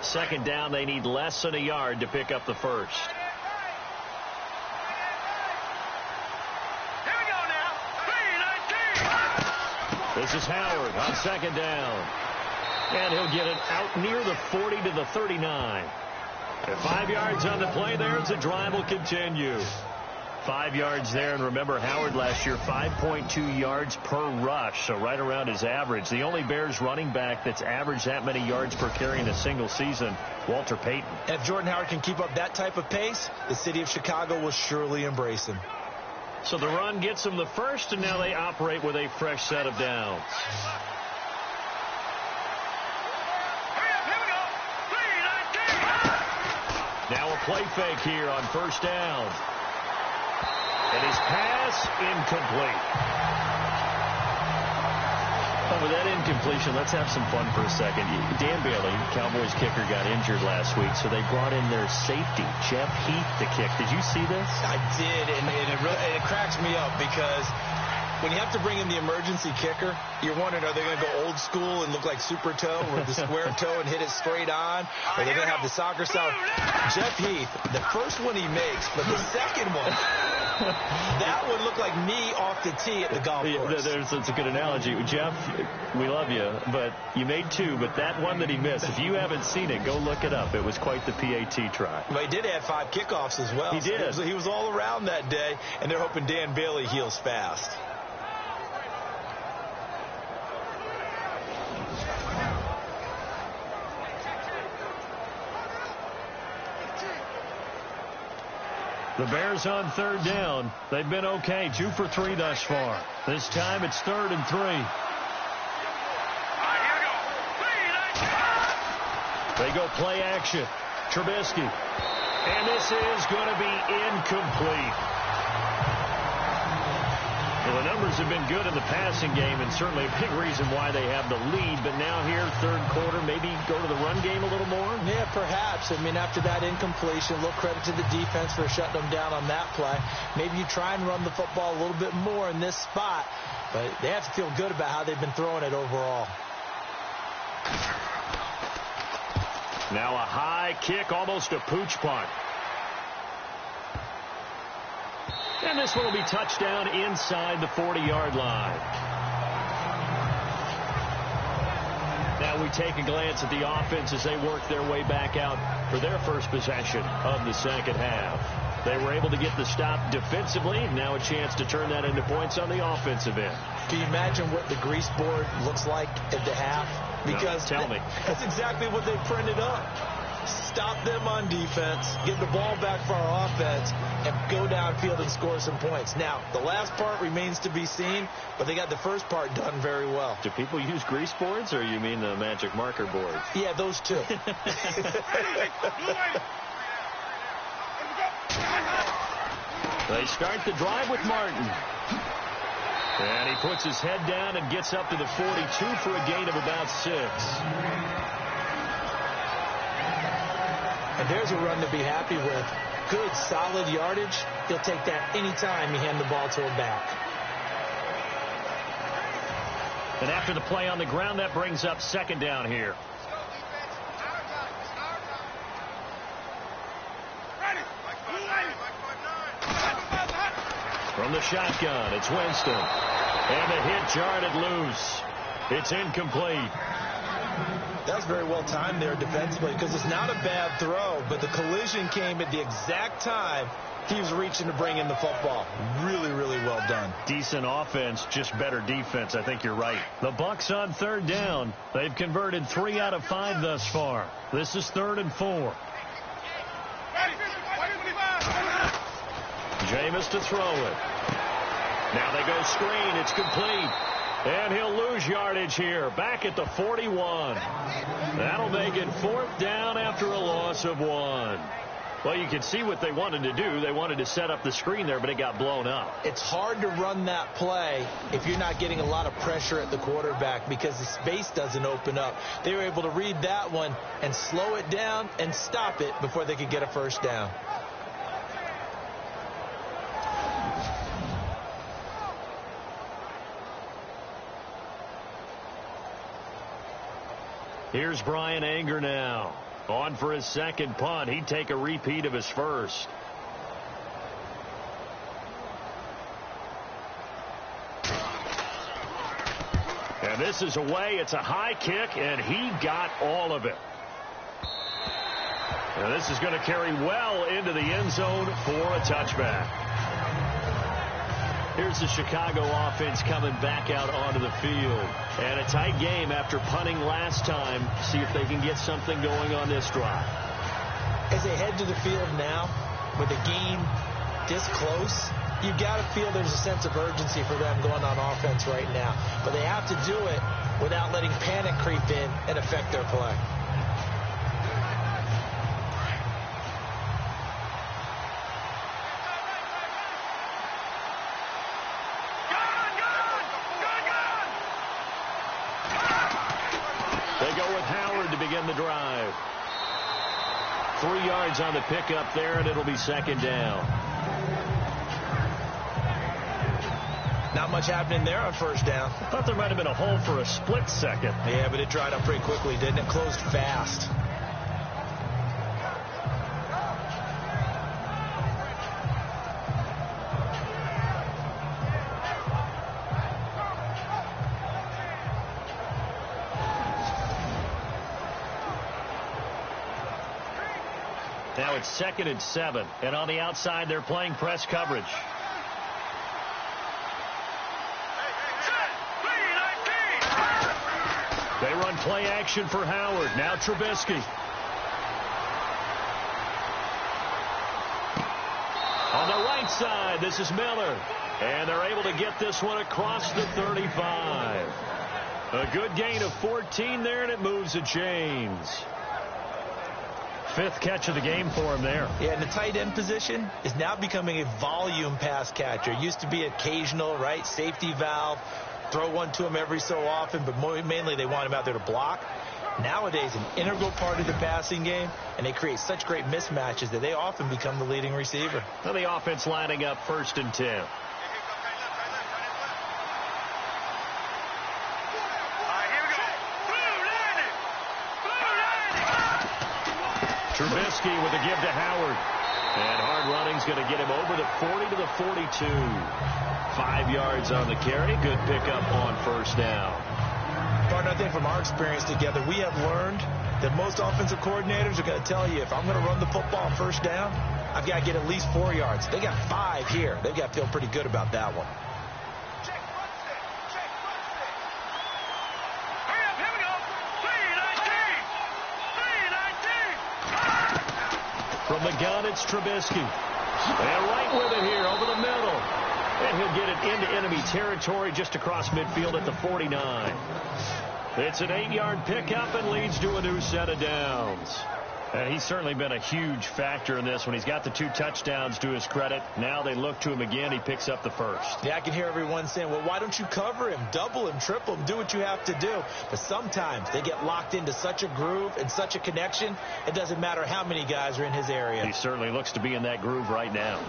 Second down, they need less than a yard to pick up the first. Here we go now. 3-19. This is Howard on second down. And he'll get it out near the 40 to the 39. And 5 yards on the play there as the drive will continue. 5 yards there, and remember Howard last year 5.2 yards per rush, so right around his average. The only Bears running back that's averaged that many yards per carry in a single season, Walter Payton. If Jordan Howard can keep up that type of pace, the city of Chicago will surely embrace him. So the run gets them the first, and now they operate with a fresh set of downs. Now a play fake here on first down. And his pass incomplete. Oh, with that incompletion, let's have some fun for a second. Dan Bailey, Cowboys kicker, got injured last week, so they brought in their safety, Jeff Heath, to kick. Did you see this? I did, and it cracks me up because when you have to bring in the emergency kicker, you're wondering, are they going to go old school and look like Super Toe with the square toe and hit it straight on? Or are they going to have the soccer style? Jeff Heath, the first one he makes, but the second one, that would look like me off the tee at the golf course. That's a good analogy. Jeff, we love you, but you made two, but that one that he missed, if you haven't seen it, go look it up. It was quite the PAT try. But he did have 5 kickoffs as well. He did. So he was all around that day, and they're hoping Dan Bailey heals fast. The Bears on third down. They've been okay. 2 for 3 thus far. This time it's 3rd and 3. They go play action. Trubisky. And this is going to be incomplete. Well, the numbers have been good in the passing game, and certainly a big reason why they have the lead. But now here, third quarter, maybe go to the run game a little more? Yeah, perhaps. I mean, after that incompletion, a little credit to the defense for shutting them down on that play. Maybe you try and run the football a little bit more in this spot, but they have to feel good about how they've been throwing it overall. Now a high kick, almost a pooch punt. And this one will be touchdown inside the 40-yard line. Now we take a glance at the offense as they work their way back out for their first possession of the second half. They were able to get the stop defensively. Now a chance to turn that into points on the offensive end. Can you imagine what the grease board looks like at the half? Because no, tell me. That's exactly what they printed up. Stop them on defense, get the ball back for our offense, and go downfield and score some points. Now, the last part remains to be seen, but they got the first part done very well. Do people use grease boards, or you mean the magic marker board? Yeah, those two. They start the drive with Martin. And he puts his head down and gets up to the 42 for a gain of about 6. And there's a run to be happy with. Good, solid yardage. He'll take that anytime you hand the ball to him back. And after the play on the ground, that brings up second down here. From the shotgun, it's Winston. And the hit jarred it loose. It's incomplete. That was very well timed there defensively because it's not a bad throw, but the collision came at the exact time he was reaching to bring in the football. Really, really well done. Decent offense, just better defense. I think you're right. The Bucs on third down. They've converted 3 out of 5 thus far. This is 3rd and 4. Jameis to throw it. Now they go screen. It's complete. And he'll lose yardage here. Back at the 41. That'll make it 4th down after a loss of 1. Well, you can see what they wanted to do. They wanted to set up the screen there, but it got blown up. It's hard to run that play if you're not getting a lot of pressure at the quarterback because the space doesn't open up. They were able to read that one and slow it down and stop it before they could get a first down. Here's Brian Anger now. On for his second punt. He'd take a repeat of his first. And this is away. It's a high kick, and he got all of it. And this is going to carry well into the end zone for a touchback. Here's the Chicago offense coming back out onto the field. And a tight game after punting last time. See if they can get something going on this drive. As they head to the field now, with the game this close, you got to feel there's a sense of urgency for them going on offense right now. But they have to do it without letting panic creep in and affect their play. They go with Howard to begin the drive. 3 yards on the pickup there, and it'll be second down. Not much happening there on first down. I thought there might have been a hole for a split second. Yeah, but it dried up pretty quickly, didn't it? Closed fast. Now it's 2nd and 7, and on the outside they're playing press coverage. They run play action for Howard. Now Trubisky. On the right side, this is Miller. And they're able to get this one across the 35. A good gain of 14 there, and it moves the chains. 5th catch of the game for him there. Yeah, and the tight end position is now becoming a volume pass catcher. It used to be occasional, right? Safety valve. Throw one to him every so often, but mainly they want him out there to block. Nowadays, an integral part of the passing game, and they create such great mismatches that they often become the leading receiver. Now the offense lining up 1st and 10. Trubisky with a give to Howard. And hard running's going to get him over the 40 to the 42. 5 yards on the carry. Good pickup on first down. Partner, I think from our experience together, we have learned that most offensive coordinators are going to tell you, if I'm going to run the football on first down, I've got to get at least 4 yards. They got 5 here. They've got to feel pretty good about that one. From the gun, it's Trubisky. And right with it here over the middle. And he'll get it into enemy territory just across midfield at the 49. It's an 8-yard pickup and leads to a new set of downs. And he's certainly been a huge factor in this when he's got the 2 touchdowns to his credit. Now they look to him again. He picks up the first. Yeah, I can hear everyone saying, well, why don't you cover him, double him, triple him, do what you have to do. But sometimes they get locked into such a groove and such a connection, it doesn't matter how many guys are in his area. He certainly looks to be in that groove right now.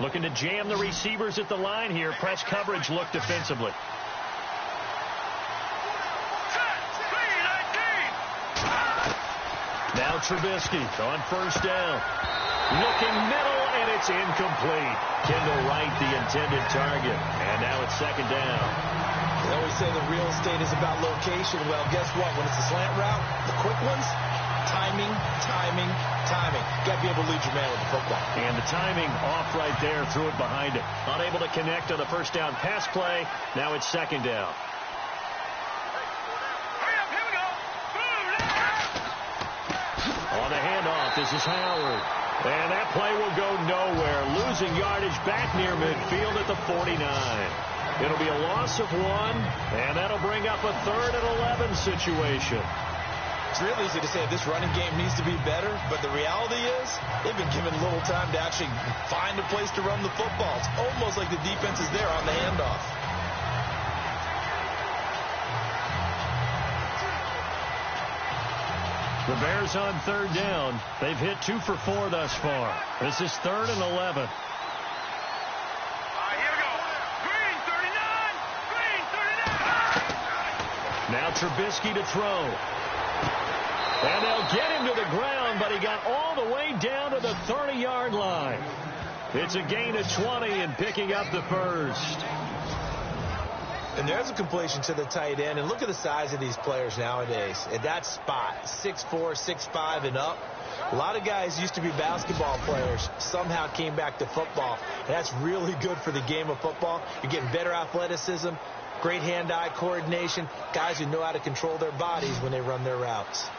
Looking to jam the receivers at the line here. Press coverage look defensively. Now Trubisky on first down. Looking middle, and it's incomplete. Kendall Wright, the intended target. And now it's second down. They always say the real estate is about location. Well, guess what? When it's a slant route, the quick ones, timing, timing, timing. Got to be able to lead your man with the football. And the timing off right there, threw it behind it. Unable to connect on the first down pass play. Now it's second down. On the handoff, this is Howard. And that play will go nowhere. Losing yardage back near midfield at the 49. It'll be a loss of 1, and that'll bring up a 3rd and 11 situation. It's real easy to say this running game needs to be better, but the reality is they've been given little time to actually find a place to run the football. It's almost like the defense is there on the handoff. The Bears on 3rd down. They've hit 2 for 4 thus far. This is 3rd and 11. Now Trubisky to throw. And they'll get him to the ground, but he got all the way down to the 30-yard line. It's a gain of 20 and picking up the first. And there's a completion to the tight end. And look at the size of these players nowadays. At that spot, 6'4", 6'5", and up. A lot of guys used to be basketball players, somehow came back to football. And that's really good for the game of football. You're getting better athleticism, great hand-eye coordination, guys who know how to control their bodies when they run their routes.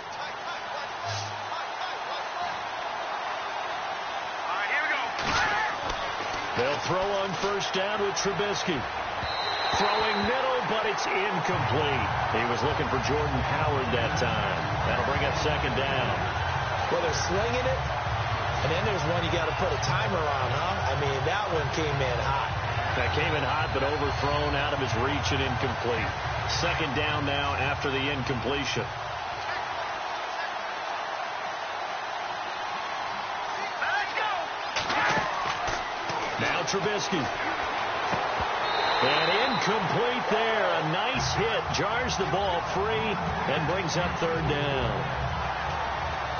They'll throw on first down with Trubisky. Throwing middle, but it's incomplete. He was looking for Jordan Howard that time. That'll bring up second down. Well, they're slinging it, and then there's one you got to put a timer on, huh? I mean, that one came in hot. That came in hot, but overthrown out of his reach and incomplete. Second down now after the incompletion. Now Trubisky. And incomplete there. A nice hit. Jars the ball free and brings up third down.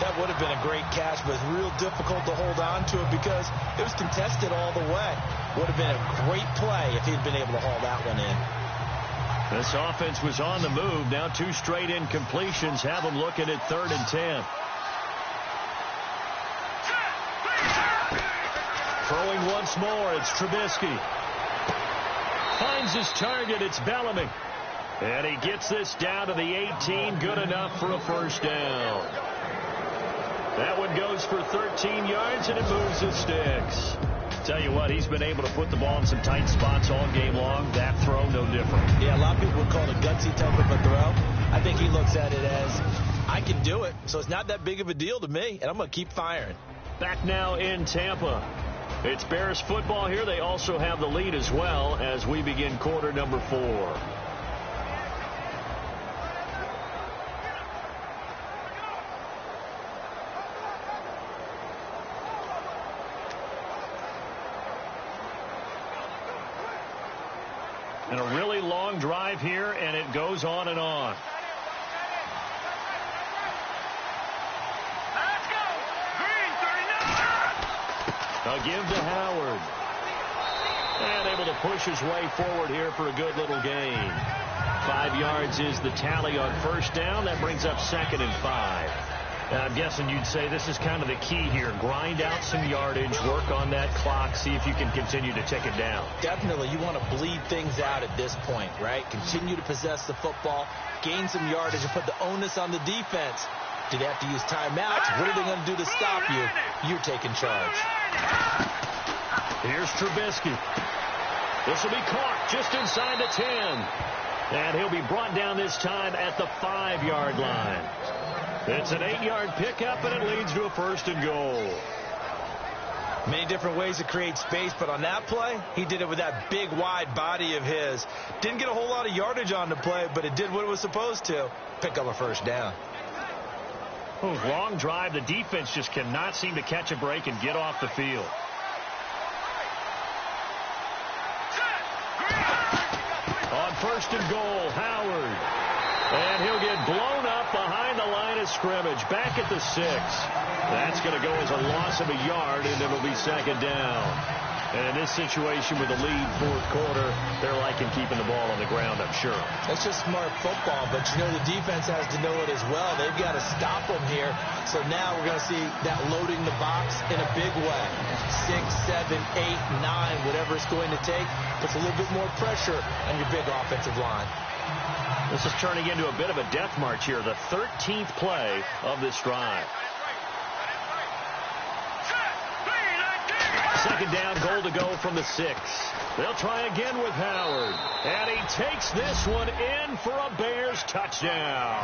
That would have been a great catch, but it's real difficult to hold on to it because it was contested all the way. Would have been a great play if he'd been able to haul that one in. This offense was on the move. Now 2 straight incompletions have them looking at 3rd and 10. Throwing once more, it's Trubisky. Finds his target, it's Bellamy. And he gets this down to the 18, good enough for a first down. That one goes for 13 yards, and it moves his sticks. Tell you what, he's been able to put the ball in some tight spots all game long. That throw, no different. Yeah, a lot of people would call it a gutsy type of a throw. I think he looks at it as, I can do it, so it's not that big of a deal to me, and I'm going to keep firing. Back now in Tampa. It's Bears football here. They also have the lead as well as we begin quarter number 4. And a really long drive here, and it goes on and on. A give to Howard. And able to push his way forward here for a good little gain. 5 yards is the tally on first down. That brings up 2nd and 5. I'm guessing you'd say this is kind of the key here. Grind out some yardage, work on that clock, see if you can continue to tick it down. Definitely. You want to bleed things out at this point, right? Continue to possess the football, gain some yardage, and put the onus on the defense. Do they have to use timeouts? What are they going to do to stop you? You're taking charge. Here's Trubisky. This will be caught just inside the 10. And he'll be brought down this time at the 5-yard line. It's an 8-yard pickup, and it leads to a 1st and goal. Many different ways to create space, but on that play, he did it with that big, wide body of his. Didn't get a whole lot of yardage on the play, but it did what it was supposed to. Pick up a first down. Oh, long drive. The defense just cannot seem to catch a break and get off the field. On 1st and goal, Howard. And he'll get blown up behind the line of scrimmage. Back at the 6. That's going to go as a loss of a yard, and it'll be 2nd down. And in this situation with the lead 4th quarter, they're liking keeping the ball on the ground, I'm sure. That's just smart football, but you know the defense has to know it as well. They've got to stop them here. So now we're going to see that loading the box in a big way. 6, 7, 8, 9, whatever it's going to take, puts a little bit more pressure on your big offensive line. This is turning into a bit of a death march here, the 13th play of this drive. 2nd down, goal to go from the 6. They'll try again with Howard. And he takes this one in for a Bears touchdown.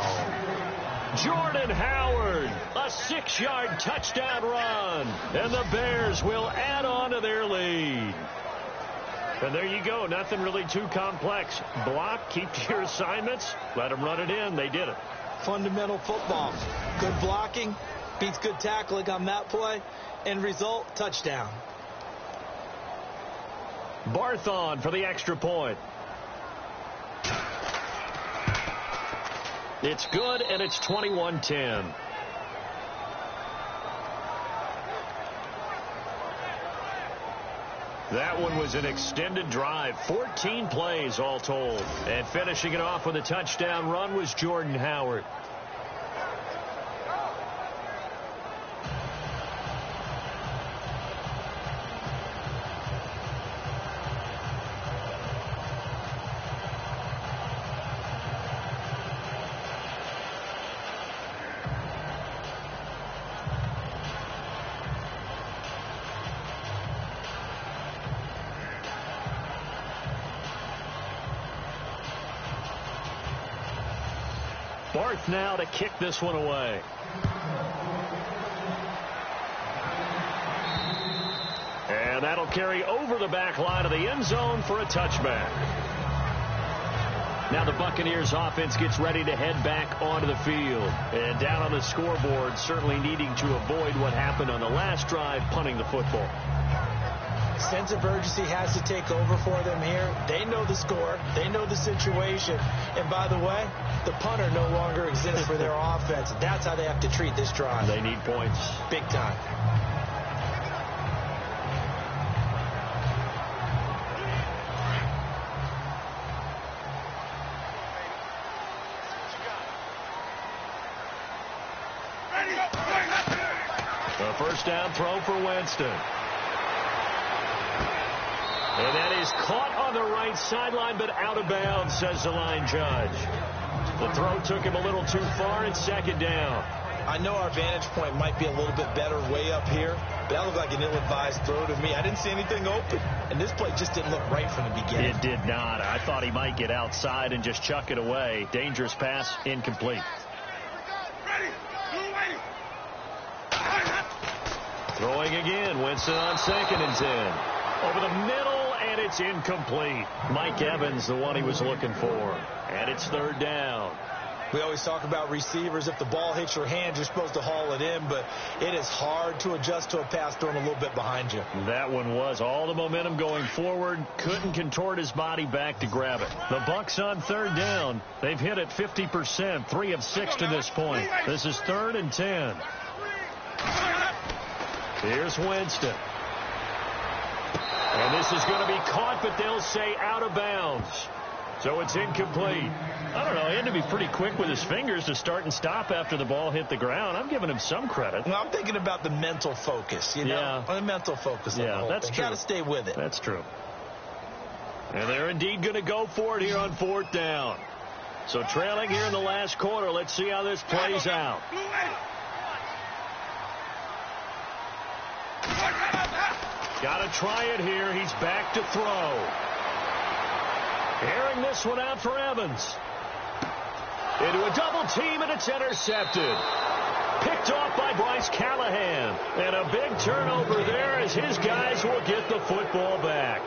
Jordan Howard, a 6-yard touchdown run. And the Bears will add on to their lead. And there you go. Nothing really too complex. Block, keep to your assignments, let them run it in. They did it. Fundamental football. Good blocking beats good tackling on that play. End result, touchdown. Barthon for the extra point. It's good, and it's 21-10. That one was an extended drive, 14 plays all told. And finishing it off with a touchdown run was Jordan Howard. Barth now to kick this one away. And that'll carry over the back line of the end zone for a touchback. Now the Buccaneers offense gets ready to head back onto the field. And down on the scoreboard, certainly needing to avoid what happened on the last drive, punting the football. Sense of urgency has to take over for them here. They know the score. They know the situation. And by the way, the punter no longer exists for their offense. That's how they have to treat this drive. They need points. Big time. The first down throw for Winston. And that is caught on the right sideline, but out of bounds, says the line judge. The throw took him a little too far, and second down. I know our vantage point might be a little bit better way up here, but that looked like an ill-advised throw to me. I didn't see anything open, and this play just didn't look right from the beginning. It did not. I thought he might get outside and just chuck it away. Dangerous pass, incomplete. Throwing again, Winston on 2nd and 10. Over the middle, and it's incomplete. Mike Evans, the one he was looking for. And it's 3rd down. We always talk about receivers. If the ball hits your hand, you're supposed to haul it in, but it is hard to adjust to a pass thrown a little bit behind you. That one was all the momentum going forward. Couldn't contort his body back to grab it. The Bucs on 3rd down. They've hit it 50%, 3 of 6 to this point. This is 3rd and 10. Here's Winston. And this is going to be caught, but they'll say out of bounds. So it's incomplete. I don't know. He had to be pretty quick with his fingers to start and stop after the ball hit the ground. I'm giving him some credit. Well, I'm thinking about the mental focus, you know? Yeah. The mental focus of the whole that's thing. true. Got to stay with it. That's true. And they're indeed going to go for it here on 4th down. So trailing here in the last quarter. Let's see how this plays out. Got to try it here. He's back to throw. Airing this one out for Evans. Into a double team, and it's intercepted. Picked off by Bryce Callahan. And a big turnover there as his guys will get the football back.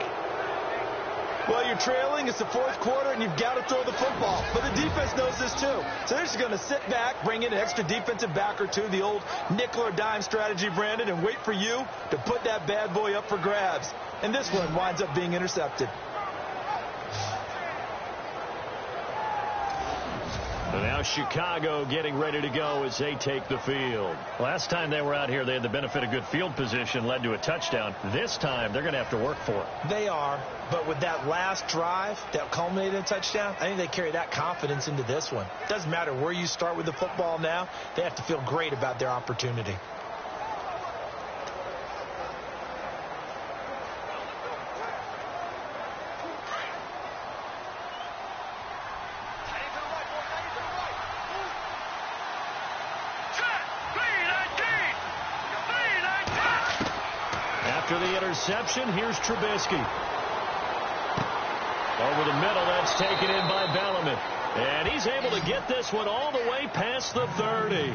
Well, you're trailing. It's the 4th quarter, and you've got to throw the football. But the defense knows this, too. So they're just going to sit back, bring in an extra defensive back or two, the old nickel or dime strategy, Brandon, and wait for you to put that bad boy up for grabs. And this one winds up being intercepted. And now Chicago getting ready to go as they take the field. Last time they were out here, they had the benefit of good field position, led to a touchdown. This time, they're going to have to work for it. They are, but with that last drive that culminated in a touchdown, I think they carry that confidence into this one. Doesn't matter where you start with the football now, they have to feel great about their opportunity. After the interception, here's Trubisky. Over the middle, that's taken in by Belliman. And he's able to get this one all the way past the 30.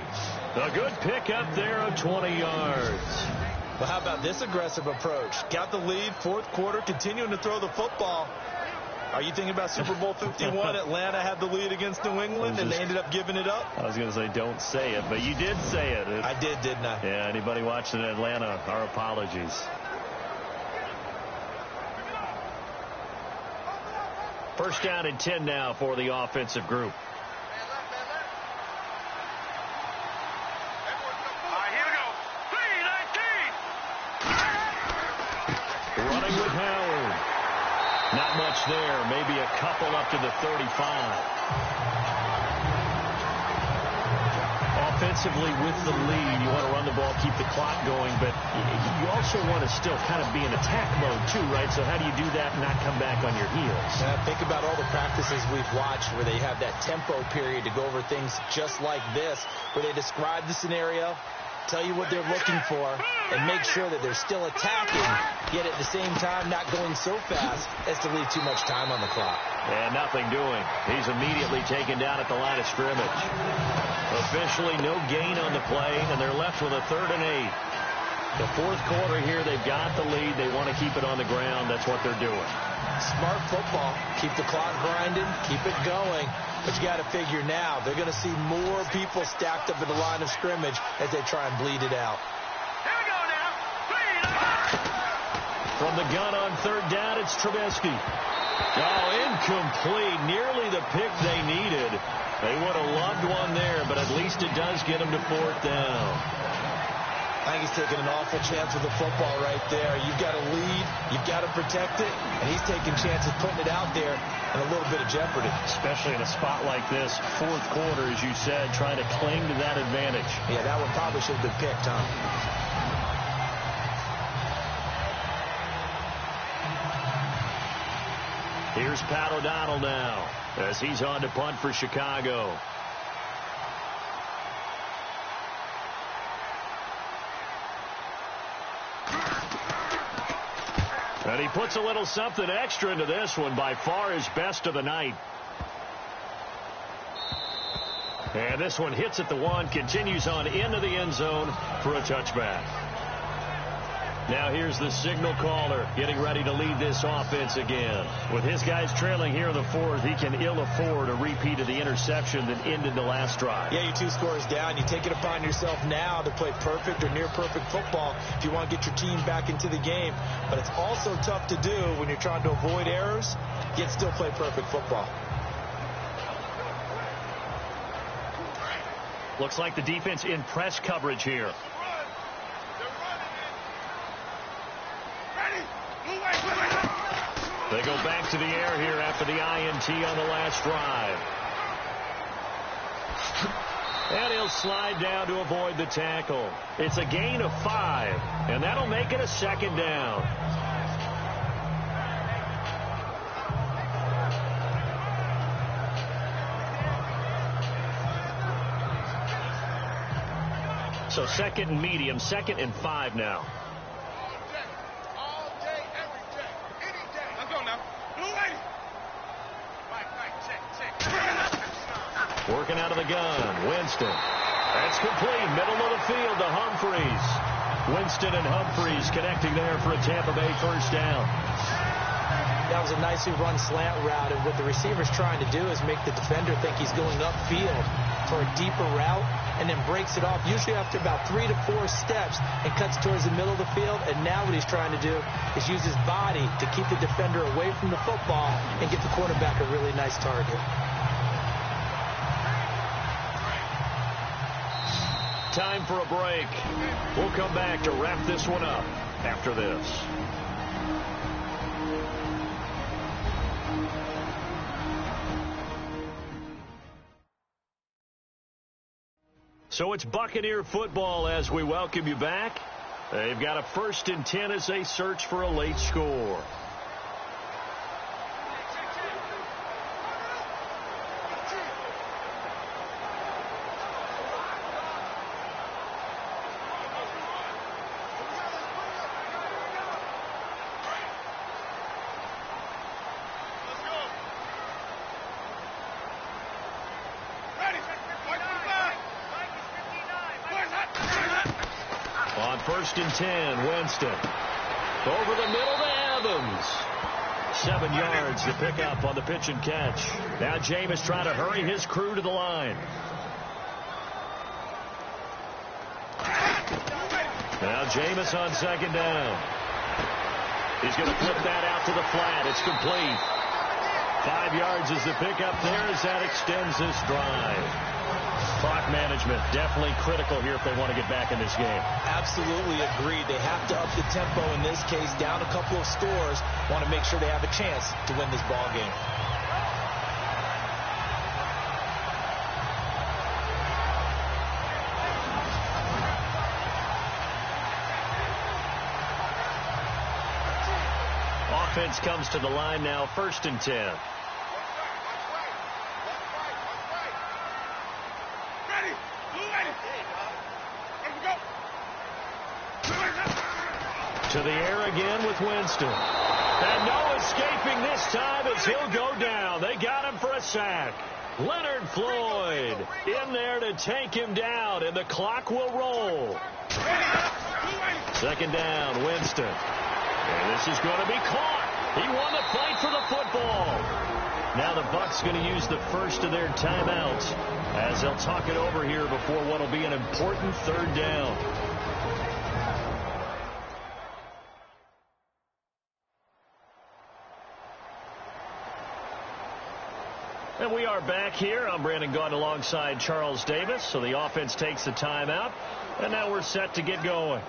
A good pick up there of 20 yards. Well, how about this aggressive approach? Got the lead, 4th quarter, continuing to throw the football. Are you thinking about Super Bowl 51? Atlanta had the lead against New England, and they ended up giving it up? I was going to say don't say it, but you did say it. I did, didn't I? Yeah, anybody watching in Atlanta, our apologies. First down and 10 now for the offensive group. Running with Howard. Not much there. Maybe a couple up to the 35. Offensively with the lead, you want to run the ball, keep the clock going, but you also want to still kind of be in attack mode too, right? So how do you do that and not come back on your heels? Think about all the practices we've watched where they have that tempo period to go over things just like this, where they describe the scenario, tell you what they're looking for, and make sure that they're still attacking, yet at the same time not going so fast as to leave too much time on the clock. And nothing doing. He's immediately taken down at the line of scrimmage. Officially no gain on the play, and they're left with a 3rd and 8. The fourth quarter here, they've got the lead. They want to keep it on the ground. That's what they're doing. Smart football. Keep the clock grinding. Keep it going. But you got to figure now, they're going to see more people stacked up at the line of scrimmage as they try and bleed it out. Here we go now. Bleed it out. From the gun on 3rd down, it's Trubisky. Oh, incomplete. Nearly the pick they needed. They would have loved one there, but at least it does get them to 4th down. I think he's taking an awful chance with the football right there. You've got to lead. You've got to protect it. And he's taking chances putting it out there in a little bit of jeopardy. Especially in a spot like this, fourth quarter, as you said, trying to cling to that advantage. Yeah, that one probably should have been picked, huh? Here's Pat O'Donnell now as he's on to punt for Chicago. And he puts a little something extra into this one, by far his best of the night. And this one hits at the 1, continues on into the end zone for a touchback. Now here's the signal caller getting ready to lead this offense again. With his guys trailing here in the 4th, he can ill afford a repeat of the interception that ended the last drive. Yeah, you're 2 scores down. You take it upon yourself now to play perfect or near perfect football if you want to get your team back into the game. But it's also tough to do when you're trying to avoid errors, yet still play perfect football. Looks like the defense in press coverage here. They go back to the air here after the INT on the last drive. And he'll slide down to avoid the tackle. It's a gain of 5, and that'll make it a 2nd down. So 2nd and medium, 2nd and 5 now. Working out of the gun, Winston. That's complete, middle of the field to Humphreys. Winston and Humphreys connecting there for a Tampa Bay 1st down. That was a nicely run slant route, and what the receiver's trying to do is make the defender think he's going upfield for a deeper route, and then breaks it off, usually after about 3 to 4 steps, and cuts towards the middle of the field. And now what he's trying to do is use his body to keep the defender away from the football and get the quarterback a really nice target. Time for a break. We'll come back to wrap this one up after this. So it's Buccaneer football as we welcome you back. They've got a 1st and 10 as they search for a late score. On 1st and 10, Winston. Over the middle to Evans. 7 yards to pick up on the pitch and catch. Now Jameis trying to hurry his crew to the line. Now Jameis on 2nd down. He's going to flip that out to the flat. It's complete. 5 yards is the pickup there as that extends this drive. Clock management definitely critical here if they want to get back in this game. Absolutely agreed. They have to up the tempo in this case, down a couple of scores. Want to make sure they have a chance to win this ball game. Offense comes to the line now, 1st and 10. To the air again with Winston. And no escaping this time as he'll go down. They got him for a sack. Leonard Floyd in there to take him down, and the clock will roll. Second down, Winston. And this is going to be caught. He won the fight for the football. Now the Bucs going to use the first of their timeouts as they'll talk it over here before what will be an important third down. And we are back here. I'm Brandon Gaudin alongside Charles Davis. So the offense takes the timeout, and now we're set to get going.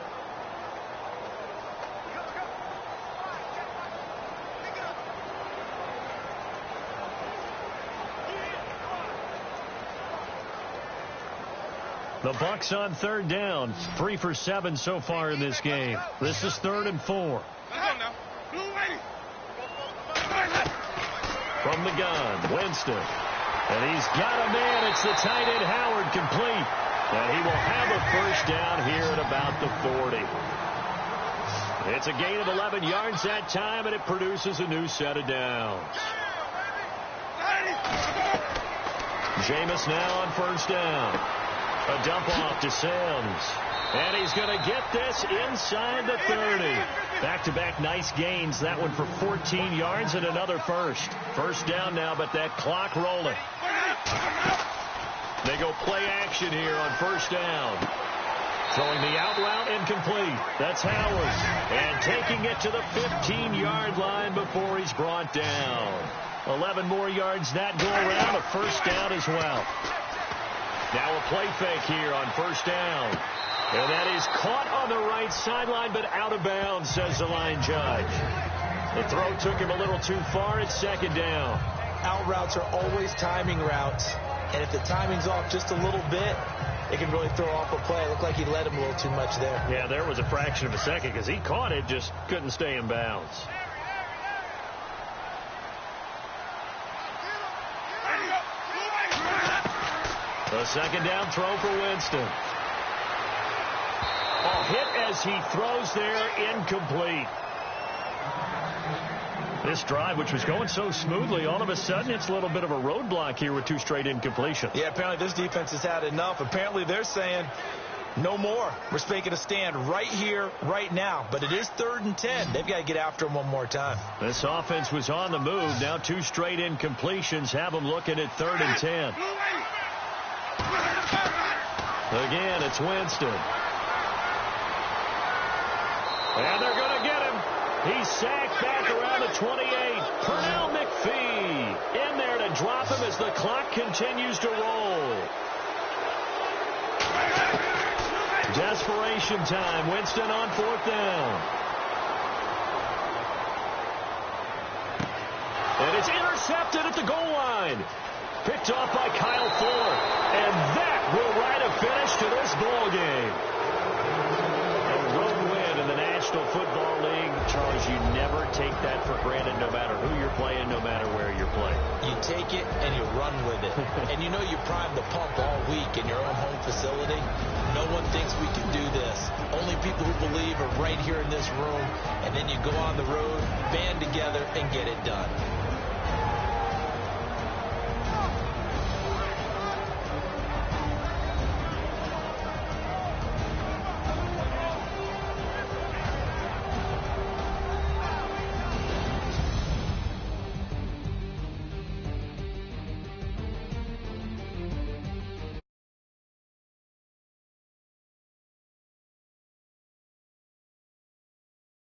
The Bucs on third down, 3 for 7 so far in this game. This is 3rd and 4. From the gun, Winston. And he's got a man. It's the tight end, Howard, complete. And he will have a first down here at about the 40. It's a gain of 11 yards that time, and it produces a new set of downs. Jameis now on first down. A dump off to Sims. And he's going to get this inside the 30. Back-to-back nice gains. That one for 14 yards and another first. First down now, but that clock rolling. They go play action here on first down. Throwing the out route incomplete. That's Howard. And taking it to the 15-yard line before he's brought down. 11 more yards that go around. A first down as well. Now a play fake here on first down. And that is caught on the right sideline, but out of bounds, says the line judge. The throw took him a little too far. It's second down. Out routes are always timing routes. And if the timing's off just a little bit, it can really throw off a play. It looked like he led him a little too much there. Yeah, there was a fraction of a second because he caught it, just couldn't stay in bounds. A second down throw for Winston. A hit as he throws there, incomplete. This drive, which was going so smoothly, all of a sudden it's a little bit of a roadblock here with 2 straight incompletions. Yeah, apparently this defense has had enough. Apparently they're saying no more. We're making a stand right here, right now. But it is 3rd and 10. They've got to get after him one more time. This offense was on the move. Now 2 straight incompletions have them looking at 3rd and 10. Again, it's Winston. And they're going to get him. He's sacked back around the 28. Pernell McPhee in there to drop him as the clock continues to roll. Desperation time. Winston on 4th down. And it's intercepted at the goal line. Picked off by Kyle Fuller. And that will write a finish to this ball game. A road win in the National Football League. Charles, you never take that for granted no matter who you're playing, no matter where you're playing. You take it and you run with it. And you know you prime the pump all week in your own home facility. No one thinks we can do this. Only people who believe are right here in this room. And then you go on the road, band together, and get it done.